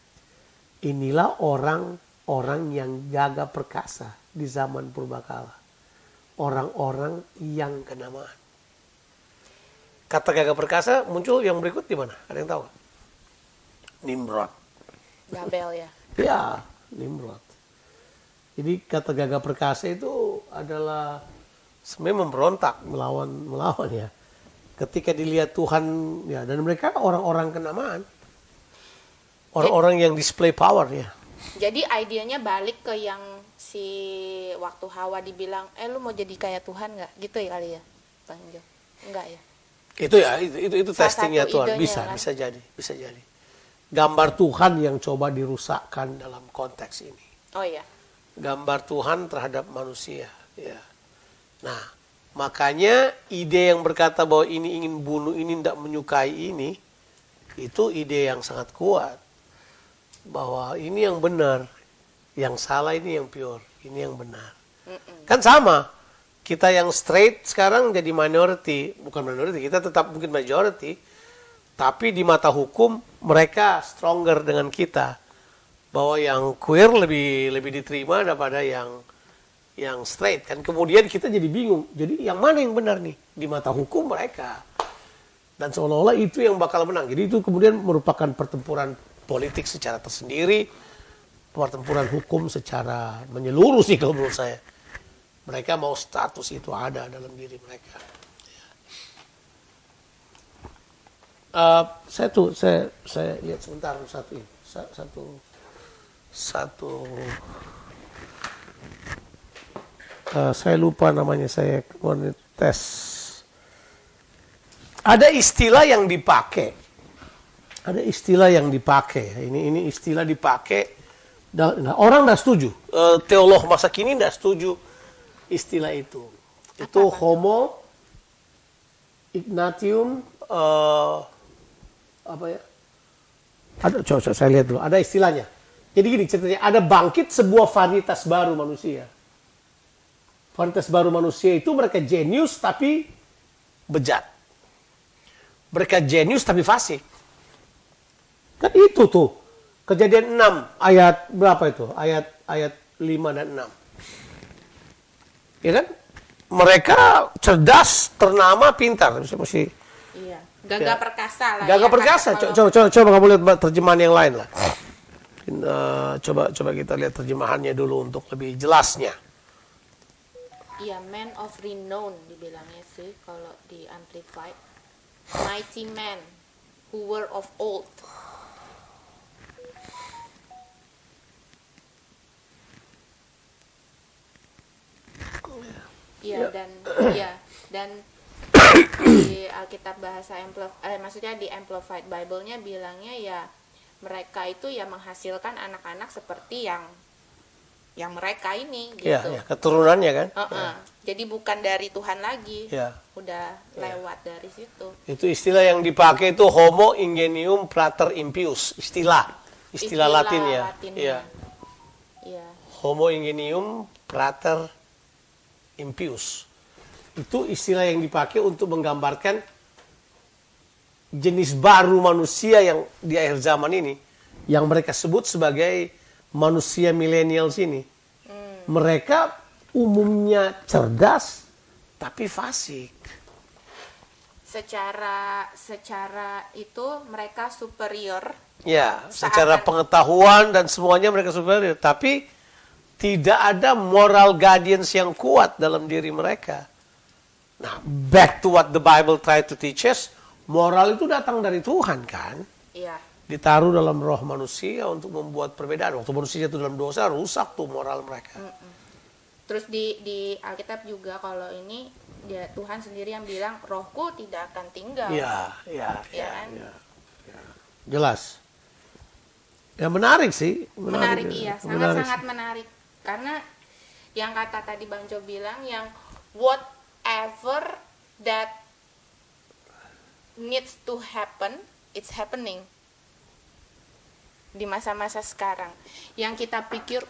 Inilah orang-orang yang gagah perkasa di zaman purbakala. Orang-orang yang kenamaan. Kata gagah perkasa muncul yang berikut di mana? Ada yang tahu? Nimrod. Babel ya. Ya, Nimrod. Jadi kata gagah perkasa itu adalah sebenarnya memberontak melawan ya. Ketika dilihat Tuhan ya, dan mereka orang-orang kenamaan, orang-orang yang display power ya. Jadi idenya balik ke yang si waktu Hawa dibilang, lu mau jadi kayak Tuhan nggak? Gitu ya kali ya, Bang Jo? Enggak ya? Itu ya, itu testingnya Tuhan. Bisa jadi. Gambar Tuhan yang coba dirusakkan dalam konteks ini. Oh iya. Gambar Tuhan terhadap manusia. Ya. Nah, makanya ide yang berkata bahwa ini ingin bunuh, ini tidak menyukai ini, itu ide yang sangat kuat. Bahwa ini yang benar, yang salah ini yang pure, ini yang benar. Kan sama, kita yang straight sekarang jadi minority, bukan minority, kita tetap mungkin majority, tapi di mata hukum mereka stronger dengan kita. Bahwa yang queer lebih diterima daripada yang straight kan. Kemudian kita jadi bingung. Jadi yang mana yang benar nih? Di mata hukum mereka. Dan seolah-olah itu yang bakal menang. Jadi itu kemudian merupakan pertempuran politik secara tersendiri. Pertempuran hukum secara menyeluruh sih kalau menurut saya. Mereka mau status itu ada dalam diri mereka. Saya lihat sebentar saya lupa namanya, saya tes. Ada istilah yang dipakai. Ini istilah dipakai. Nah, orang tidak setuju. Teolog masa kini tidak setuju istilah itu. Itu homo ignatium apa ya? Coba saya lihat dulu. Ada istilahnya. Jadi gini ceritanya, ada bangkit sebuah varietas baru manusia. Varietas baru manusia itu mereka jenius tapi bejat. Mereka jenius tapi fasik. Kan itu tuh. Kejadian 6 ayat berapa itu? Ayat 5 dan 6. Ya kan? Mereka cerdas, ternama, pintar. Mesti iya. Gagah perkasa lah. Gagah perkasa. Coba kamu lihat terjemahan yang lain lah. Coba kita lihat terjemahannya dulu untuk lebih jelasnya. Iya, man of renown dibilangnya sih kalau di Amplified. Mighty man who were of old. Iya, dan di Alkitab bahasa maksudnya di Amplified Bible-nya bilangnya ya mereka itu ya menghasilkan anak-anak seperti yang mereka ini gitu. Ya, keturunannya kan. Ya. Jadi bukan dari Tuhan lagi. Ya. Udah lewat dari situ. Itu istilah yang dipakai itu homo ingenium pater impius, istilah Latin ya. Iya. Iya. Homo ingenium pater impius. Itu istilah yang dipakai untuk menggambarkan jenis baru manusia yang di akhir zaman ini, yang mereka sebut sebagai manusia milenial sini. Mereka umumnya cerdas tapi fasik. Secara itu mereka superior. Ya, secara pengetahuan dan semuanya mereka superior, tapi tidak ada moral guidance yang kuat dalam diri mereka. Nah, back to what the Bible try to teach us, moral itu datang dari Tuhan kan? Iya. Ditaruh dalam roh manusia untuk membuat perbedaan. Waktu manusia jatuh dalam dosa, rusak tuh moral mereka. Terus di Alkitab juga kalau ini dia Tuhan sendiri yang bilang rohku tidak akan tinggal. Iya. Kan? Jelas. Ya menarik sih. Menarik iya, sangat-sangat menarik. Karena yang kata tadi Bang Jo bilang yang whatever that needs to happen, it's happening. Di masa-masa sekarang. Yang kita pikir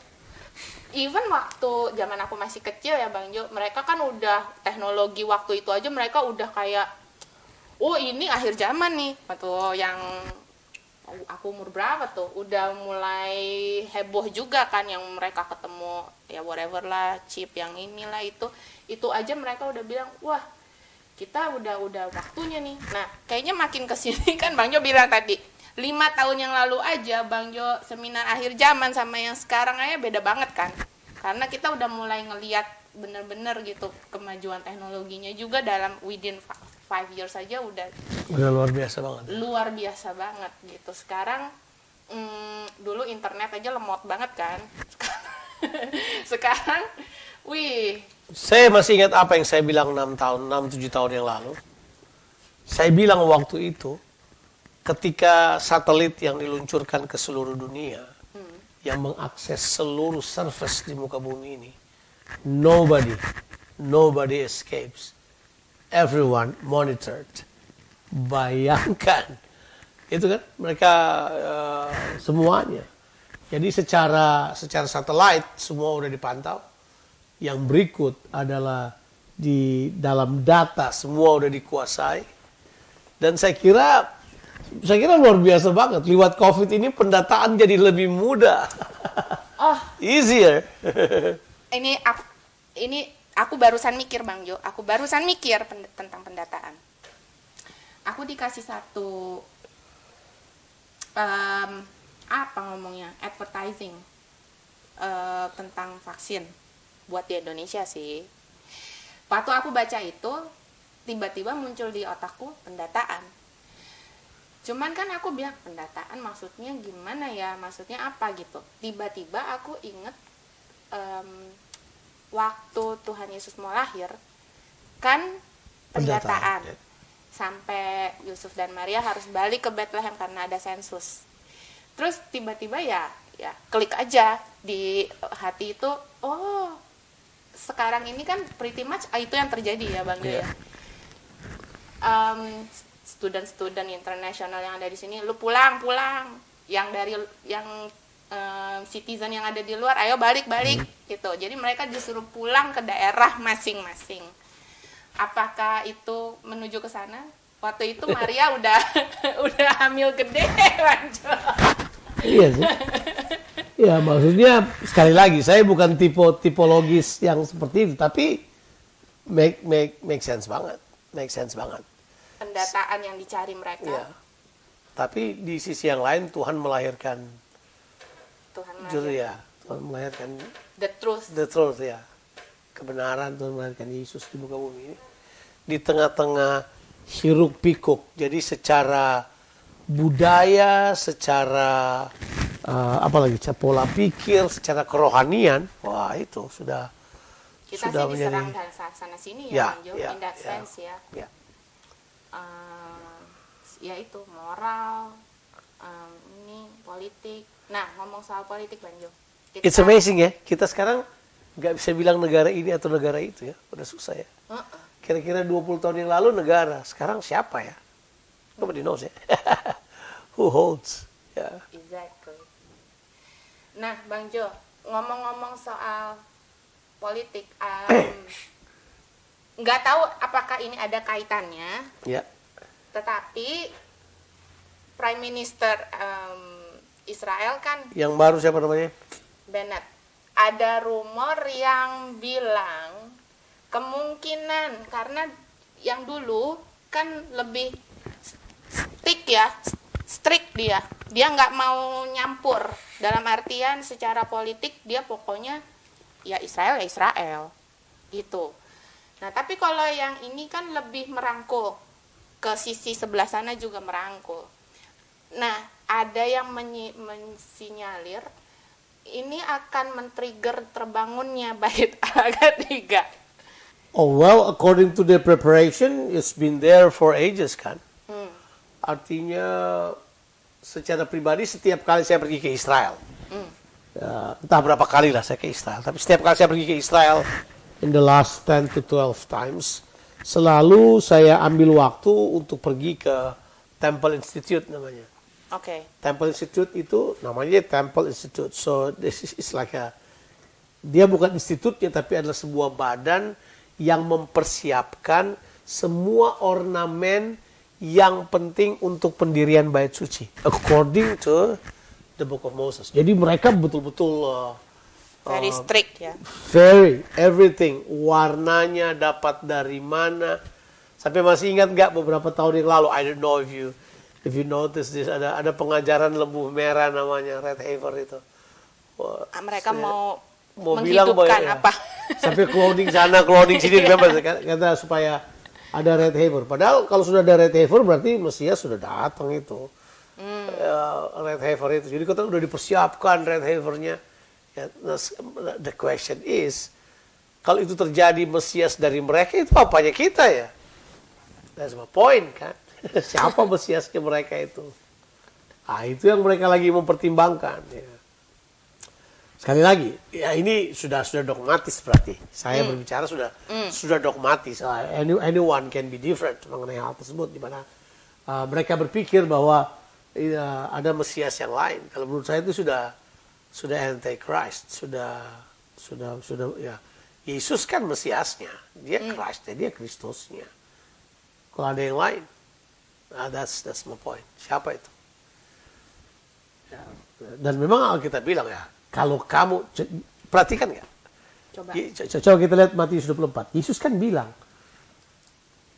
even waktu zaman aku masih kecil ya Bang Jo, mereka kan udah teknologi waktu itu aja mereka udah kayak ini akhir zaman nih. Atau yang aku umur berapa tuh udah mulai heboh juga kan yang mereka ketemu ya whatever lah chip yang inilah itu aja mereka udah bilang wah kita udah waktunya nih. Nah kayaknya makin kesini kan Bang Jo bilang tadi 5 tahun yang lalu aja Bang Jo seminar akhir zaman sama yang sekarang aja beda banget kan, karena kita udah mulai ngelihat bener-bener gitu kemajuan teknologinya juga dalam within 5 years saja udah luar biasa banget. Luar biasa banget gitu. Sekarang dulu internet aja lemot banget kan. Sekarang, wih. Saya masih ingat apa yang saya bilang 6-7 tahun yang lalu. Saya bilang waktu itu, ketika satelit yang diluncurkan ke seluruh dunia, yang mengakses seluruh surface di muka bumi ini, nobody escapes. Everyone monitored. Bayangkan, itu kan mereka semuanya. Jadi secara satelit semua udah dipantau. Yang berikut adalah di dalam data semua udah dikuasai. Dan saya kira luar biasa banget. Lewat COVID ini pendataan jadi lebih mudah. Oh, easier. Ini aku barusan mikir Bang Jo. Aku barusan mikir tentang pendataan. Aku dikasih satu apa ngomongnya, advertising tentang vaksin buat di Indonesia sih. Waktu aku baca itu tiba-tiba muncul di otakku pendataan. Cuman kan aku bilang pendataan maksudnya gimana ya, maksudnya apa gitu. Tiba-tiba aku inget waktu Tuhan Yesus mau lahir kan pendataan. Sampai Yusuf dan Maria harus balik ke Bethlehem karena ada sensus. Terus tiba-tiba ya klik aja di hati itu, oh sekarang ini kan pretty much itu yang terjadi ya Bang Jo ya. Student internasional yang ada di sini, lu pulang, yang citizen yang ada di luar, ayo balik gitu. Jadi mereka disuruh pulang ke daerah masing-masing. Apakah itu menuju ke sana? Waktu itu Maria udah hamil gede, Banjo. Iya sih. Ya maksudnya sekali lagi saya bukan tipologis yang seperti itu, tapi make sense banget, Pendataan yang dicari mereka. Ya. Tapi di sisi yang lain Tuhan melahirkan Tuhan melahirkan the truth ya. Kebenaran, Tuhan melahirkan Yesus di muka bumi ini. Di tengah-tengah hiruk pikuk. Jadi secara budaya, secara pola pikir, secara kerohanian, wah itu sudah kita sudah sih diserang dari sana sini ya, Bang Jo, in that sense ya. Ya itu moral, ini politik. Nah, ngomong soal politik Bang Jo. It's amazing ya, kita sekarang nggak bisa bilang negara ini atau negara itu ya, udah susah ya. Kira-kira 20 tahun yang lalu negara, sekarang siapa ya? Nobody knows ya. Who holds? Yeah. Exactly. Nah, Bang Jo, ngomong-ngomong soal politik, nggak tahu apakah ini ada kaitannya. Ya. Tetapi Prime Minister Israel kan yang baru siapa namanya? Bennett. Ada rumor yang bilang kemungkinan karena yang dulu kan lebih strict dia nggak mau nyampur, dalam artian secara politik dia pokoknya ya Israel gitu. Nah tapi kalau yang ini kan lebih merangkul, ke sisi sebelah sana juga merangkul. Nah ada yang mensinyalir ini akan men-trigger terbangunnya Bait Al-Ketiga. Oh well, according to the preparation, it's been there for ages kan. Artinya secara pribadi setiap kali saya pergi ke Israel, ya, entah berapa kali lah saya ke Israel, tapi setiap kali saya pergi ke Israel in the last 10 to 12 times, selalu saya ambil waktu untuk pergi ke Temple Institute namanya. Okay. Temple Institute itu namanya Temple Institute. So this is like dia bukan institutnya tapi adalah sebuah badan yang mempersiapkan semua ornamen yang penting untuk pendirian bait suci according to the Book of Moses. Jadi mereka betul-betul very strict ya. Very everything, warnanya dapat dari mana. Sampai masih ingat nggak beberapa tahun yang lalu, I don't know if you notice this, ada pengajaran lembu merah namanya Red Heifer itu. Mereka mau bilang menghidupkan bahwa, apa? Sampai cloning sana, cloning sini, remember kata supaya ada red heifer. Padahal kalau sudah ada red heifer berarti Mesias sudah datang itu. Red heifer itu. Jadi kita udah dipersiapkan red heifernya. Ya, the question is, kalau itu terjadi Mesias dari mereka, itu apanya kita ya? That's my point kan. Siapa Mesiasnya mereka itu? Ah, itu yang mereka lagi mempertimbangkan. Ya. Sekali lagi, ya ini sudah dogmatis berarti. Saya berbicara sudah dogmatis. Anyone can be different mengenai hal tersebut, di mana mereka berpikir bahwa ada Mesias yang lain. Kalau menurut saya itu sudah antichrist, sudah ya. Yesus kan Mesiasnya, dia Christnya, dia Kristusnya. Kalau ada yang lain, that's my point. Siapa itu? Ya. Dan memang Alkitab bilang ya, kalau kamu, perhatikan nggak? Coba kita lihat Matius 24. Yesus kan bilang,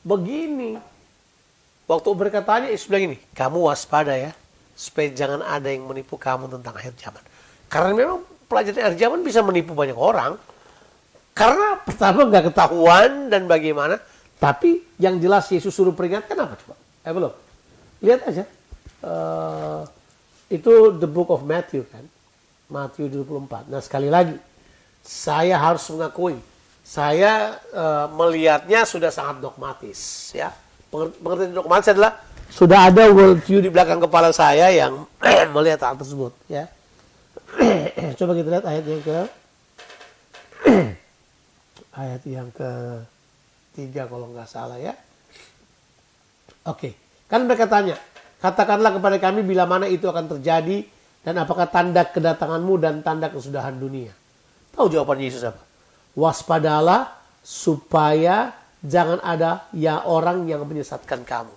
begini. Waktu berkatanya, Yesus bilang ini, kamu waspada ya, supaya jangan ada yang menipu kamu tentang akhir zaman. Karena memang pelajaran akhir zaman bisa menipu banyak orang. Karena pertama nggak ketahuan dan bagaimana. Tapi yang jelas Yesus suruh peringatkan apa coba? Belum. Lihat aja. Itu the book of Matthew kan. Matius 24. Nah sekali lagi, saya harus mengakui, saya melihatnya sudah sangat dogmatis. Ya, pengertian dogmatis adalah sudah ada worldview di belakang kepala saya yang melihat hal tersebut. Ya, coba kita lihat ayat yang ke-3 kalau nggak salah ya. Oke, kan mereka tanya, katakanlah kepada kami bila mana itu akan terjadi. Dan apakah tanda kedatanganmu dan tanda kesudahan dunia? Tahu jawaban Yesus apa? Waspadalah supaya jangan ada ya orang yang menyesatkan kamu.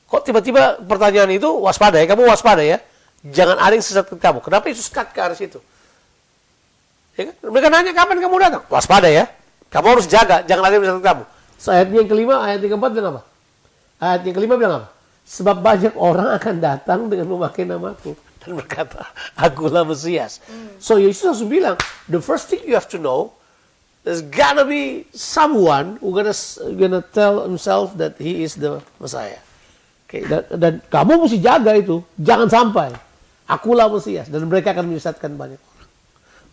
Kok tiba-tiba pertanyaan itu waspada ya? Kamu waspada ya? Jangan ada yang sesatkan kamu. Kenapa Yesus cut ke arah situ? Ya kan? Mereka nanya kapan kamu datang? Waspada ya? Kamu harus jaga, jangan ada yang menyesatkan kamu. So, ayat yang kelima, ayat yang keempat bilang apa? Ayat yang kelima bilang apa? Sebab banyak orang akan datang dengan memakai namaku. Dan berkata, akulah Mesias. So Yesus langsung bilang, the first thing you have to know, there's gotta be someone who gonna tell himself that he is the Messiah. Okay, dan kamu mesti jaga itu, jangan sampai. Akulah Mesias, dan mereka akan menyesatkan banyak orang.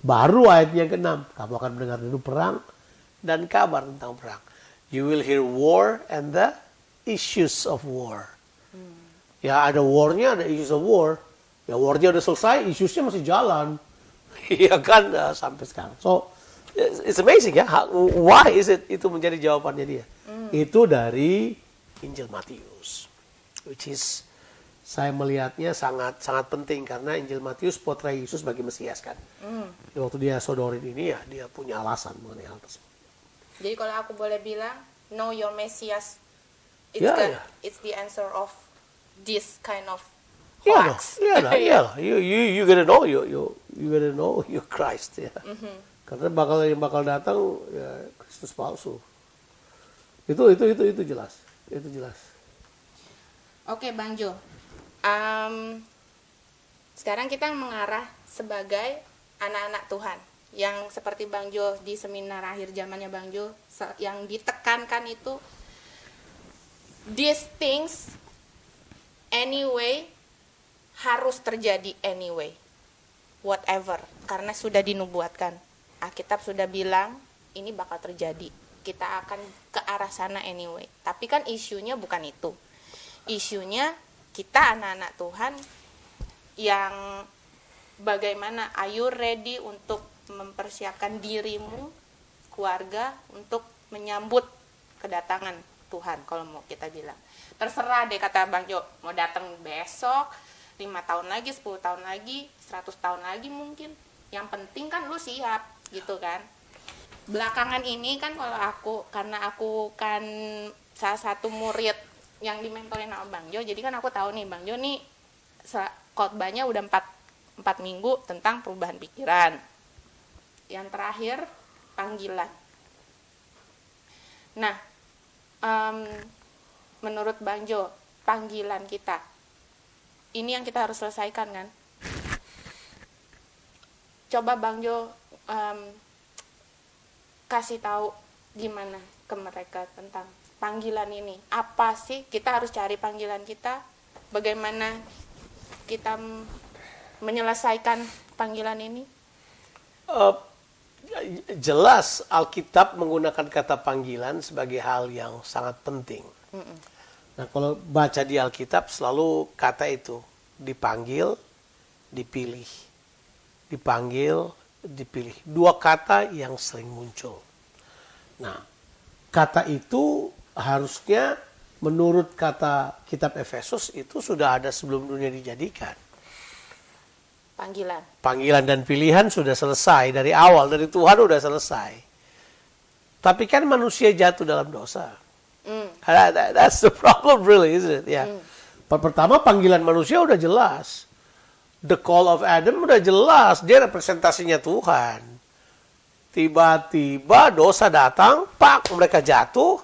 Baru ayat yang ke-6, kamu akan mendengar dulu perang dan kabar tentang perang. You will hear war and the issues of war. Ya ada war-nya, ada issues of war. Ya war-nya udah selesai, isusnya masih jalan. Iya kan, sampai sekarang. So, it's amazing ya. Why is it itu menjadi jawabannya dia? Itu dari Injil Matius. Which is, saya melihatnya sangat penting. Karena Injil Matius potret Yesus sebagai Mesias kan. Waktu dia sodorin ini ya, dia punya alasan mengenai hal tersebut. Jadi kalau aku boleh bilang, know your Messias. It's the answer of this kind of hoax. Yeah. You gotta know you gotta know you Christ ya. Karena yang bakal datang ya Kristus palsu. Itu jelas. Itu jelas. Oke, Bang Jo. Sekarang kita mengarah sebagai anak-anak Tuhan. Yang seperti Bang Jo di seminar akhir zamannya Bang Jo, yang ditekankan itu these things anyway harus terjadi anyway, whatever, karena sudah dinubuatkan. Alkitab sudah bilang ini bakal terjadi, kita akan ke arah sana anyway. Tapi kan isunya bukan itu. Isunya kita anak-anak Tuhan yang bagaimana, are you ready untuk mempersiapkan dirimu, keluarga, untuk menyambut kedatangan Tuhan. Kalau mau kita bilang terserah deh, kata Bang Jo, mau datang besok, 5 tahun lagi, 10 tahun lagi, 100 tahun lagi mungkin. Yang penting kan lu siap, gitu kan. Belakangan ini kan kalau karena aku kan salah satu murid yang dimentorin sama Bang Jo, jadi kan aku tahu nih Bang Jo nih khotbahnya udah 4 minggu tentang perubahan pikiran. Yang terakhir panggilan. Nah, menurut Bang Jo, panggilan kita ini yang kita harus selesaikan kan. Coba Bang Jo kasih tahu gimana ke mereka tentang panggilan ini. Apa sih kita harus cari panggilan kita? Bagaimana kita menyelesaikan panggilan ini? Jelas Alkitab menggunakan kata panggilan sebagai hal yang sangat penting. Nah, kalau baca di Alkitab selalu kata itu dipanggil, dipilih. Dipanggil, dipilih. Dua kata yang sering muncul. Nah, kata itu harusnya menurut kata kitab Efesus itu sudah ada sebelum dunia dijadikan. Panggilan dan pilihan sudah selesai dari awal, dari Tuhan sudah selesai. Tapi kan manusia jatuh dalam dosa. That's the problem really, isn't it? Ya. Pertama panggilan manusia udah jelas. The call of Adam udah jelas, dia representasinya Tuhan. Tiba-tiba dosa datang, pak, mereka jatuh.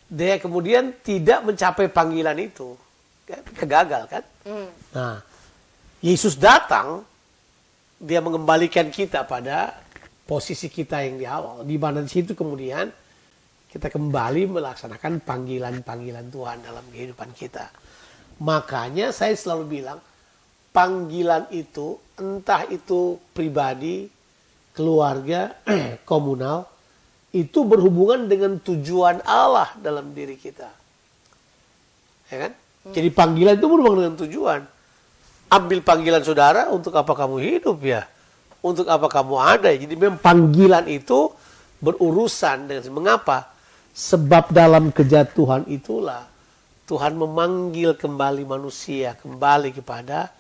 Dia kemudian tidak mencapai panggilan itu. Gagal kan? Nah, Yesus datang, dia mengembalikan kita pada posisi kita yang di awal. Di mana di situ kemudian kita kembali melaksanakan panggilan-panggilan Tuhan dalam kehidupan kita. Makanya saya selalu bilang, panggilan itu, entah itu pribadi, keluarga, komunal, itu berhubungan dengan tujuan Allah dalam diri kita. Ya kan? Jadi panggilan itu berhubungan dengan tujuan. Ambil panggilan saudara, untuk apa kamu hidup ya? Untuk apa kamu ada? Jadi memang panggilan itu berurusan dengan mengapa? Sebab dalam kejatuhan itulah Tuhan memanggil kembali manusia, kembali kepada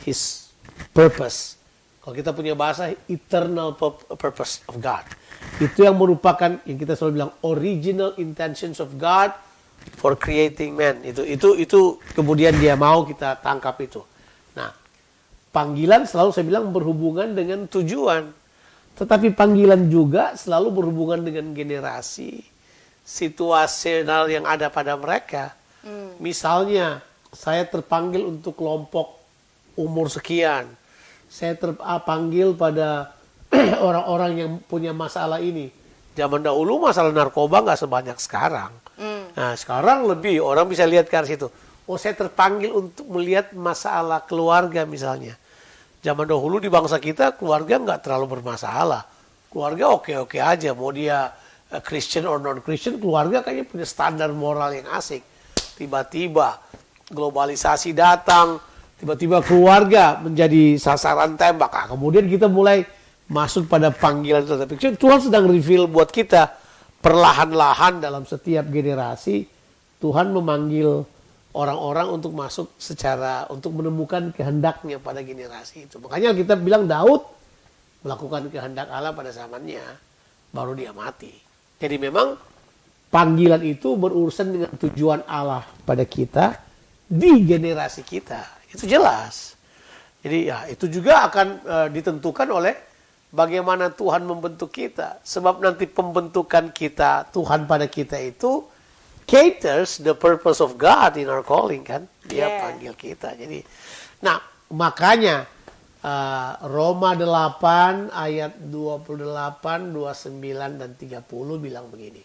His purpose. Kalau kita punya bahasa, eternal purpose of God. Itu yang merupakan, yang kita selalu bilang, original intentions of God for creating man. Itu kemudian dia mau kita tangkap itu. Nah, panggilan selalu saya bilang berhubungan dengan tujuan. Tetapi panggilan juga selalu berhubungan dengan generasi, situasional yang ada pada mereka. Misalnya, saya terpanggil untuk kelompok umur sekian. Saya terpanggil pada orang-orang yang punya masalah ini. Zaman dahulu masalah narkoba nggak sebanyak sekarang. Nah, sekarang lebih, orang bisa lihat ke arah situ. Oh, saya terpanggil untuk melihat masalah keluarga misalnya. Zaman dahulu di bangsa kita, keluarga nggak terlalu bermasalah. Keluarga oke-oke aja. Mau dia Christian or non-Christian, keluarga kayaknya punya standar moral yang asik. Tiba-tiba globalisasi datang, tiba-tiba keluarga menjadi sasaran tembak. Kemudian kita mulai masuk pada panggilan itu. Tapi Tuhan sedang reveal buat kita, perlahan-lahan dalam setiap generasi, Tuhan memanggil orang-orang untuk masuk untuk menemukan kehendaknya pada generasi itu. Makanya kita bilang Daud melakukan kehendak Allah pada zamannya, baru dia mati. Jadi memang panggilan itu berurusan dengan tujuan Allah pada kita di generasi kita. Itu jelas. Jadi ya itu juga akan ditentukan oleh bagaimana Tuhan membentuk kita. Sebab nanti pembentukan kita, Tuhan pada kita itu caters the purpose of God in our calling kan. Dia panggil kita. Jadi, nah makanya Roma 8 ayat 28, 29 dan 30 bilang begini.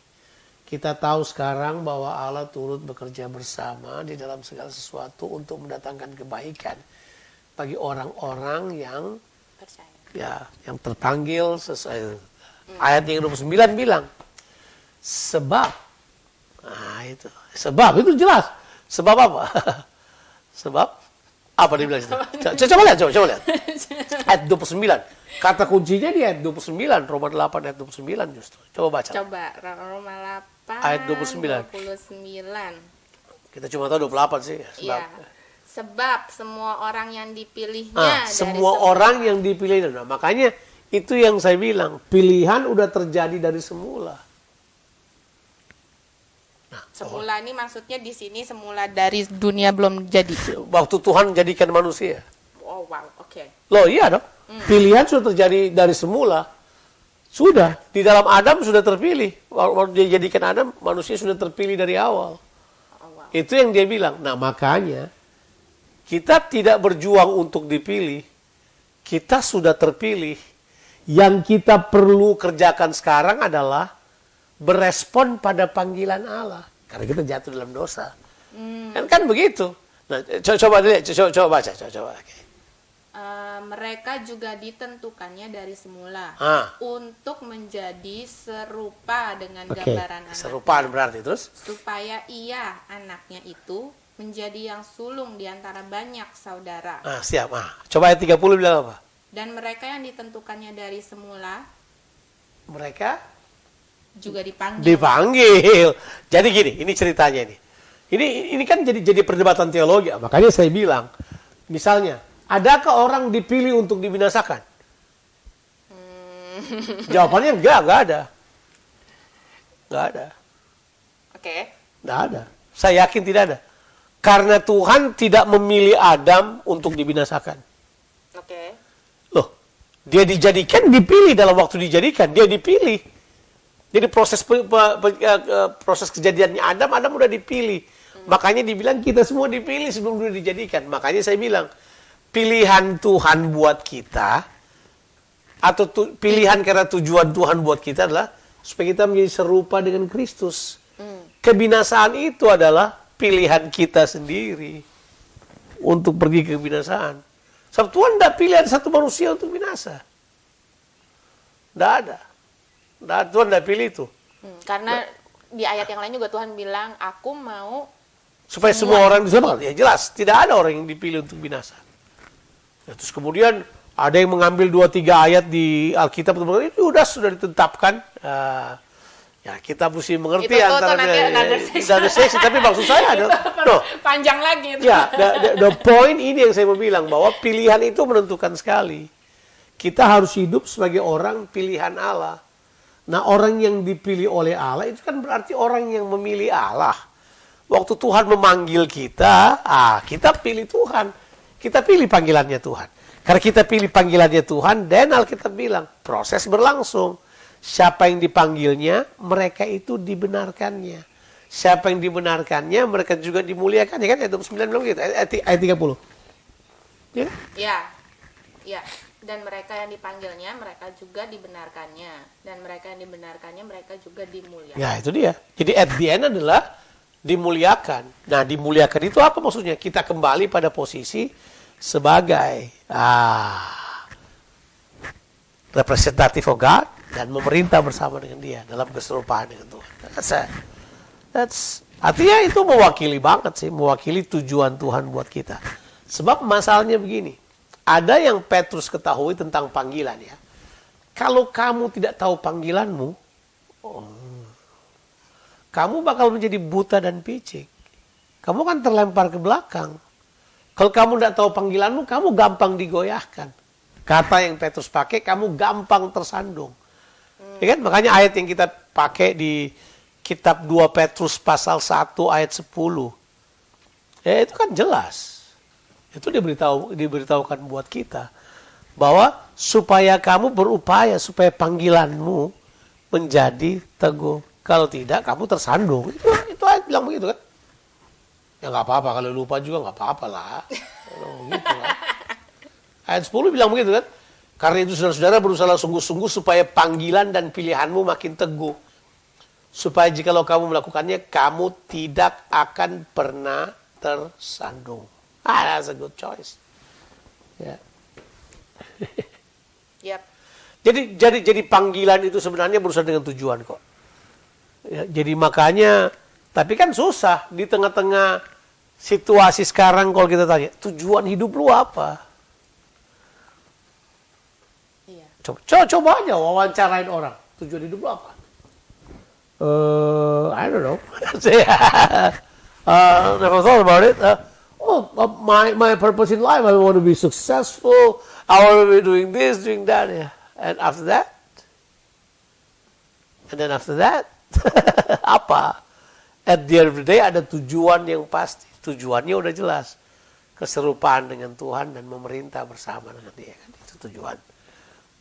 Kita tahu sekarang bahwa Allah turut bekerja bersama di dalam segala sesuatu untuk mendatangkan kebaikan bagi orang-orang yang Percaya. Ya, yang terpanggil sesuai. Ayat yang 29 bilang sebab. Nah, itu. Sebab itu jelas. Sebab apa? Sebab apa dia bilang itu? Coba lihat. Ayat 29. Kata kuncinya di ayat 29, Roma 8 ayat 29 justru. Coba baca. Roma 8 ayat 29. Kita cuma tahu 28 sih. Sebab semua orang yang dipilihnya semua orang yang dipilih. Nah, makanya itu yang saya bilang, pilihan udah terjadi dari semula. Semula ini maksudnya di sini semula dari dunia belum jadi. Waktu Tuhan jadikan manusia. Oh wow, oke. Loh iya dong. Pilihan sudah terjadi dari semula. Sudah. Di dalam Adam sudah terpilih. Waktu dia jadikan Adam, manusia sudah terpilih dari awal. Oh, wow. Itu yang dia bilang. Nah makanya, kita tidak berjuang untuk dipilih. Kita sudah terpilih. Yang kita perlu kerjakan sekarang adalah berespon pada panggilan Allah. Karena kita jatuh dalam dosa. Kan begitu. Nah, coba dilihat, coba baca. Okay. Mereka juga ditentukannya dari semula untuk menjadi serupa dengan gambaran anaknya. Serupaan berarti terus? Supaya ia, anaknya itu, menjadi yang sulung di antara banyak saudara. Siap. Coba ayat 30 bilang apa? Dan mereka yang ditentukannya dari semula, mereka juga dipanggil. Dipanggil. Jadi gini, ini ceritanya ini. Ini kan jadi perdebatan teologi. Makanya saya bilang, misalnya, adakah orang dipilih untuk dibinasakan? Jawabannya enggak ada. Enggak ada. Oke. Enggak ada. Saya yakin tidak ada. Karena Tuhan tidak memilih Adam untuk dibinasakan. Oke. Loh, dia dijadikan, dipilih dalam waktu dijadikan. Dia dipilih. Jadi proses kejadiannya Adam udah dipilih. Makanya dibilang kita semua dipilih sebelum dia dijadikan. Makanya saya bilang, pilihan Tuhan buat kita, atau pilihan karena tujuan Tuhan buat kita adalah supaya kita menjadi serupa dengan Kristus. Kebinasaan itu adalah pilihan kita sendiri untuk pergi ke kebinasaan. Sebab Tuhan tidak pilih ada satu manusia untuk binasa. Tidak ada. Tuhan tidak pilih itu. Karena di ayat yang lain juga Tuhan bilang, aku mau supaya semua orang diselamatkan. Ya jelas, tidak ada orang yang dipilih untuk binasa. Ya, terus kemudian ada yang mengambil 2-3 ayat di Alkitab, itu sudah ditetapkan. Ya kita mesti mengerti itu antara sesi, tapi maksud saya ada panjang lagi itu. Ya, the point ini yang saya mau bilang, bahwa pilihan itu menentukan sekali. Kita harus hidup sebagai orang pilihan Allah. Nah, orang yang dipilih oleh Allah itu kan berarti orang yang memilih Allah. Waktu Tuhan memanggil kita, kita pilih Tuhan. Kita pilih panggilannya Tuhan. Karena kita pilih panggilannya Tuhan, dan Alkitab bilang, proses berlangsung. Siapa yang dipanggilnya, mereka itu dibenarkannya. Siapa yang dibenarkannya, mereka juga dimuliakan. Ya kan, ayat 29 bilang gitu, ayat 30. Ya? Ya. Dan mereka yang dipanggilnya, mereka juga dibenarkannya. Dan mereka yang dibenarkannya, mereka juga dimuliakan. Ya, itu dia. Jadi at the end adalah dimuliakan. Nah, dimuliakan itu apa maksudnya? Kita kembali pada posisi sebagai representative of God dan memerintah bersama dengan Dia dalam keserupaan dengan Tuhan. Artinya itu mewakili banget sih, mewakili tujuan Tuhan buat kita. Sebab masalahnya begini, ada yang Petrus ketahui tentang panggilan ya. Kalau kamu tidak tahu panggilanmu, kamu bakal menjadi buta dan picik. Kamu kan terlempar ke belakang. Kalau kamu tidak tahu panggilanmu, kamu gampang digoyahkan. Kata yang Petrus pakai, kamu gampang tersandung. Ya kan? Makanya ayat yang kita pakai di kitab 2 Petrus pasal 1 ayat 10. Ya itu kan jelas. Itu diberitahukan buat kita. Bahwa supaya kamu berupaya, supaya panggilanmu menjadi teguh. Kalau tidak, kamu tersandung. Itu ayat bilang begitu kan. Ya nggak apa-apa, kalau lupa juga nggak apa-apa lah. Gitu lah. Ayat 10 bilang begitu kan. Karena itu saudara-saudara berusaha sungguh-sungguh supaya panggilan dan pilihanmu makin teguh. Supaya jikalau kamu melakukannya, kamu tidak akan pernah tersandung. That's a good choice. Ya. Yep. Jadi panggilan itu sebenarnya berusaha dengan tujuan kok. Ya, jadi makanya, tapi kan susah di tengah-tengah situasi sekarang kalau kita tanya, tujuan hidup lu apa? Iya. Coba aja wawancarain orang, tujuan hidup lu apa? I don't know. Never thought about it. My purpose in life, I want to be successful. I want to be doing this, doing that. Yeah. And after that? And then after that? Apa? At the end of the day ada tujuan yang pasti. Tujuannya udah jelas. Keserupaan dengan Tuhan dan memerintah bersama dengan Dia. Itu tujuan.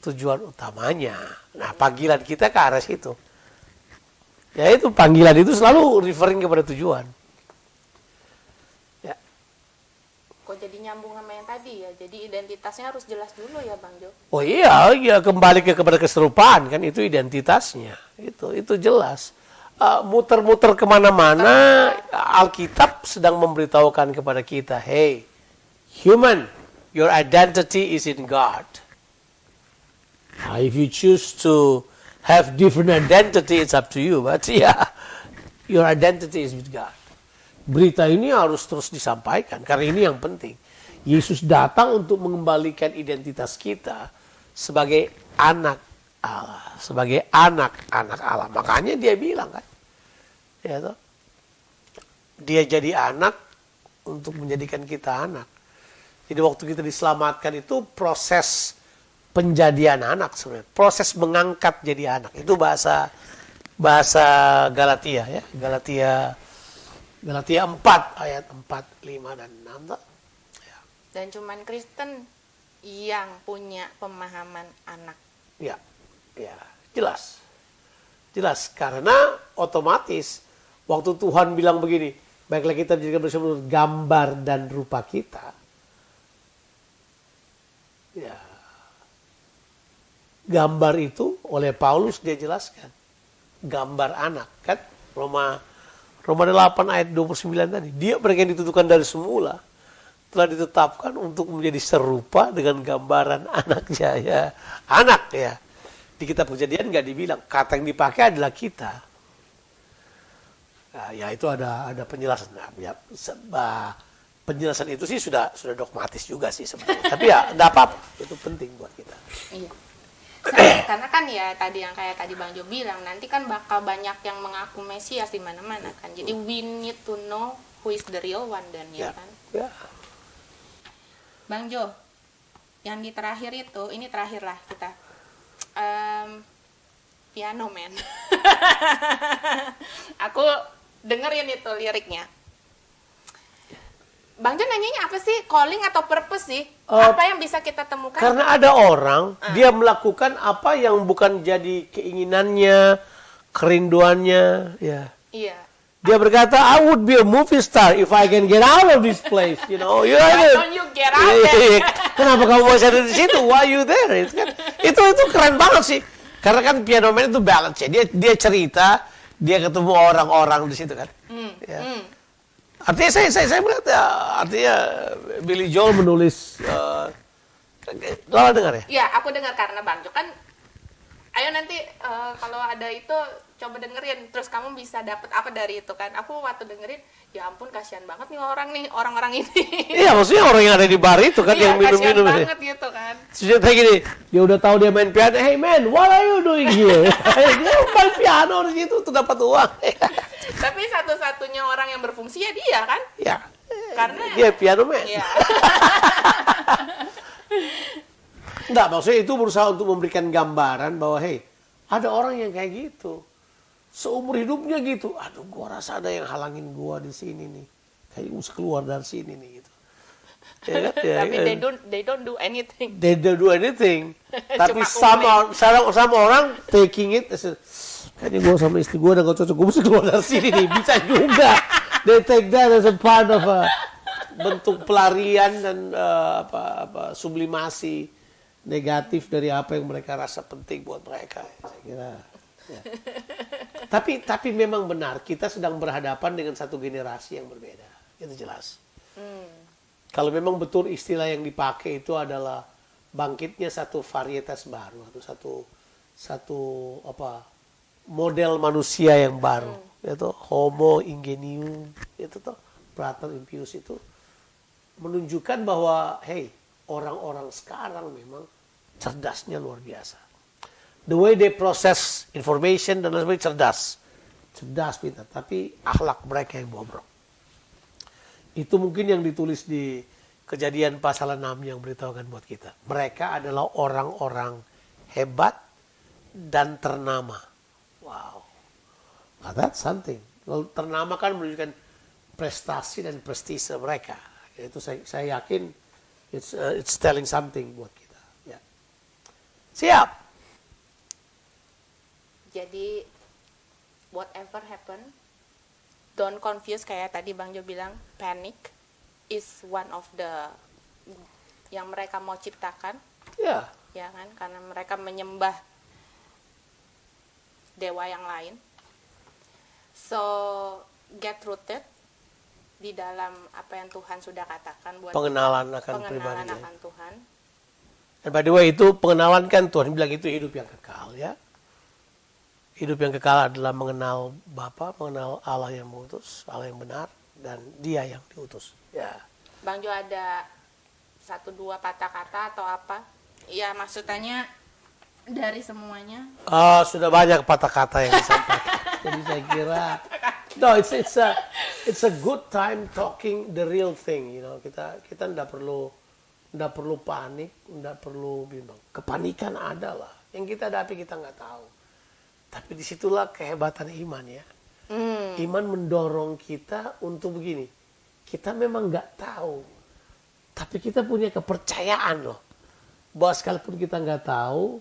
Tujuan utamanya. Nah, panggilan kita ke arah situ. Ya itu panggilan itu selalu referring kepada tujuan. Ya. Kok jadinya nyambung sama yang tadi ya. Jadi identitasnya harus jelas dulu ya Bang Jo. Oh iya, ya kembali kepada keserupaan kan itu identitasnya. Itu jelas. Muter-muter kemana-mana, Alkitab sedang memberitahukan kepada kita, hey, human, your identity is in God. If you choose to have different identity, it's up to you. But yeah, your identity is with God. Berita ini harus terus disampaikan, karena ini yang penting. Yesus datang untuk mengembalikan identitas kita sebagai anak Allah, sebagai anak-anak Allah. Makanya dia bilang kan, ya toh, dia jadi anak untuk menjadikan kita anak. Jadi waktu kita diselamatkan itu proses penjadian anak sebenarnya, proses mengangkat jadi anak. Itu bahasa Galatia ya, Galatia 4 ayat 4, 5 dan 6 toh. Ya. Dan cuman Kristen yang punya pemahaman anak. Ya, jelas. Jelas, karena otomatis waktu Tuhan bilang begini, baiklah kita menjadikan manusia menurut gambar dan rupa kita. Ya. Gambar itu oleh Paulus dia jelaskan. Gambar anak, kan? Roma 8 ayat 29 tadi. Dia mereka yang ditentukan dari semula telah ditetapkan untuk menjadi serupa dengan gambaran anaknya ya. Anak ya. Di kitab Kejadian nggak dibilang, kata yang dipakai adalah kita. Nah, ya itu ada penjelasan. Nah, ya, penjelasan itu sih sudah dogmatis juga sih sebenarnya. Tapi ya enggak apa-apa, itu penting buat kita. Iya. Karena kan ya tadi yang kayak tadi Bang Jo bilang, nanti kan bakal banyak yang mengaku Mesias di mana-mana kan. Jadi we need to know who is the real one dan ya kan. Ya. Bang Jo, yang di terakhir itu, ini terakhir lah kita. Piano Man. Aku dengerin itu liriknya. Bang Jo nanyanya apa sih? Calling atau purpose sih? Apa yang bisa kita temukan? Karena ada orang, dia melakukan apa yang bukan jadi keinginannya, kerinduannya, ya. Iya. Dia berkata, I would be a movie star if I can get out of this place, you know. You know Why don't you get out there? Kenapa kamu masih ada di situ? Why you there? Itu keren banget sih. Karena kan Piano Man itu balance ya. Dia cerita, dia ketemu orang-orang di situ kan. Ya. Artinya saya melihat ya, artinya Billy Joel menulis, Lola dengar ya? Iya, aku dengar karena Bang Jo kan, ayo nanti kalau ada itu coba dengerin, terus kamu bisa dapat apa dari itu kan? Aku waktu dengerin, ya ampun kasihan banget nih orang-orang ini. Iya, maksudnya orang yang ada di bar itu kan yang minum-minum. Kasihan banget gitu kan. Terus kayak gini, dia udah tahu dia main piano, hey man, what are you doing here? Dia main piano di situ untuk dapat uang. Tapi satu-satunya orang yang berfungsi ya dia kan? Ya. Karena dia piano man. Iya. Enggak, maksudnya itu berusaha untuk memberikan gambaran bahwa hey, ada orang yang kayak gitu. Seumur hidupnya gitu. Aduh, gua rasa ada yang halangin gua di sini nih. Kayak mesti keluar dari sini nih gitu. Ya, ya, tapi they don't do anything. They don't do anything. Tapi sama orang taking it as a, kayaknya gue sama istri gue udah gak cocok, gue mesti keluar dari sini nih. Bisa juga. They take that as a part of a bentuk pelarian dan sublimasi negatif dari apa yang mereka rasa penting buat mereka. Saya kira. Ya. Tapi memang benar kita sedang berhadapan dengan satu generasi yang berbeda. Itu jelas. Kalau memang betul istilah yang dipakai itu adalah bangkitnya satu varietas baru atau satu model manusia yang baru, yaitu Homo ingenium, itu tuh Prater Impius itu menunjukkan bahwa hey, orang-orang sekarang memang cerdasnya luar biasa. The way they process information dan lain sebagainya cerdas pintar, tapi akhlak mereka yang bobrok. Itu mungkin yang ditulis di Kejadian pasal 6 yang beritahukan buat kita. Mereka adalah orang-orang hebat dan ternama. Wow. Nah, that's something. Kalau ternama kan menunjukkan prestasi dan prestise mereka. Itu saya yakin it's telling something buat kita. Ya. Siap. Jadi whatever happen, don't confuse kayak tadi Bang Jo bilang, panic is one of the yang mereka mau ciptakan, Ya, ya kan? Karena mereka menyembah dewa yang lain. So get rooted di dalam apa yang Tuhan sudah katakan buat pengenalan kita, akan pengenalan pribadinya. akan Tuhan. Dan by the way, itu pengenalan kan Tuhan bilang itu hidup yang kekal, ya. Hidup yang kekal adalah mengenal Bapa, mengenal Allah yang mengutus, Allah yang benar, dan Dia yang diutus. Ya. Bang Jo ada 1-2 patah kata atau apa? Ya maksudnya dari semuanya. Sudah banyak patah kata yang disampaikan. Jadi saya kira, no, it's a good time talking the real thing, you know. Kita tidak perlu panik, tidak perlu bimbang. Kepanikan adalah yang kita hadapi kita nggak tahu. Tapi disitulah kehebatan iman, ya. Iman mendorong kita untuk begini. Kita memang nggak tahu, tapi kita punya kepercayaan loh, bahwa sekalipun kita nggak tahu,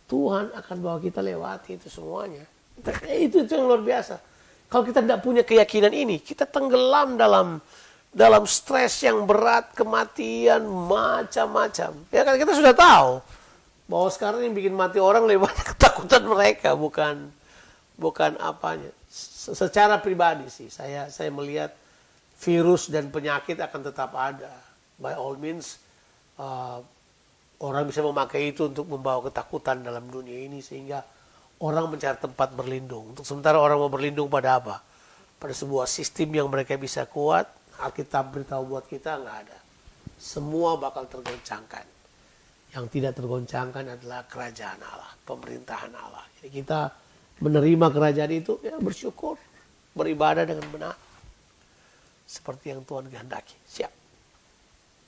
Tuhan akan bawa kita lewati itu semuanya. Itu yang luar biasa. Kalau kita tidak punya keyakinan ini, kita tenggelam dalam stres yang berat, kematian, macam-macam. Ya kan kita sudah tahu bahwa sekarang yang bikin mati orang lewat ketakutan mereka, bukan apanya. Secara pribadi sih, saya melihat virus dan penyakit akan tetap ada. By all means, orang bisa memakai itu untuk membawa ketakutan dalam dunia ini sehingga orang mencari tempat berlindung. Untuk sementara orang mau berlindung pada apa? Pada sebuah sistem yang mereka bisa kuat. Alkitab beritahu buat kita nggak ada. Semua bakal tergoncangkan. Yang tidak tergoncangkan adalah kerajaan Allah, pemerintahan Allah. Jadi kita menerima kerajaan itu, ya bersyukur, beribadah dengan benar. Seperti yang Tuhan kehendaki. Siap.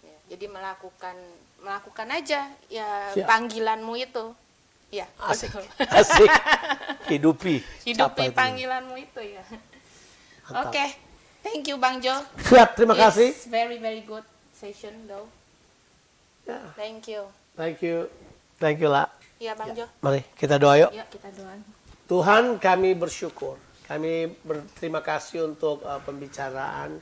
Ya, jadi melakukan aja ya Siap. Panggilanmu itu. Ya, Asik. betul. Asik. Hidupi Hidupi itu. panggilanmu itu ya. Mantap. Oke, thank you Bang Jo. Siap, terima kasih. It's very good session though. Ya, Thank you. thank you. Thank you, La. Iya Bang Jo. Mari kita doa yuk. Yuk kita doa. Tuhan, kami bersyukur. Kami berterima kasih untuk pembicaraan.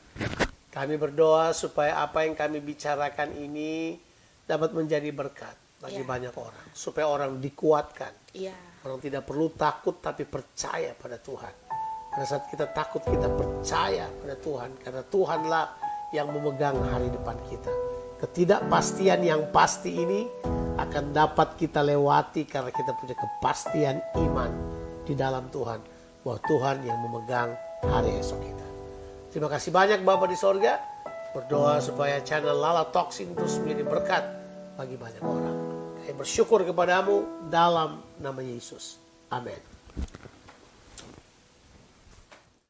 Kami berdoa supaya apa yang kami bicarakan ini dapat menjadi berkat bagi Ya. banyak orang. Supaya orang dikuatkan. Iya. Orang tidak perlu takut tapi percaya pada Tuhan. Pada saat kita takut kita percaya pada Tuhan. Karena Tuhanlah yang memegang hari depan kita. Ketidakpastian yang pasti ini akan dapat kita lewati karena kita punya kepastian iman di dalam Tuhan. Bahwa Tuhan yang memegang hari esok kita. Terima kasih banyak Bapak di sorga. Berdoa supaya channel Lala Talks ini terus menjadi berkat bagi banyak orang. Kami bersyukur kepadamu dalam nama Yesus. Amin.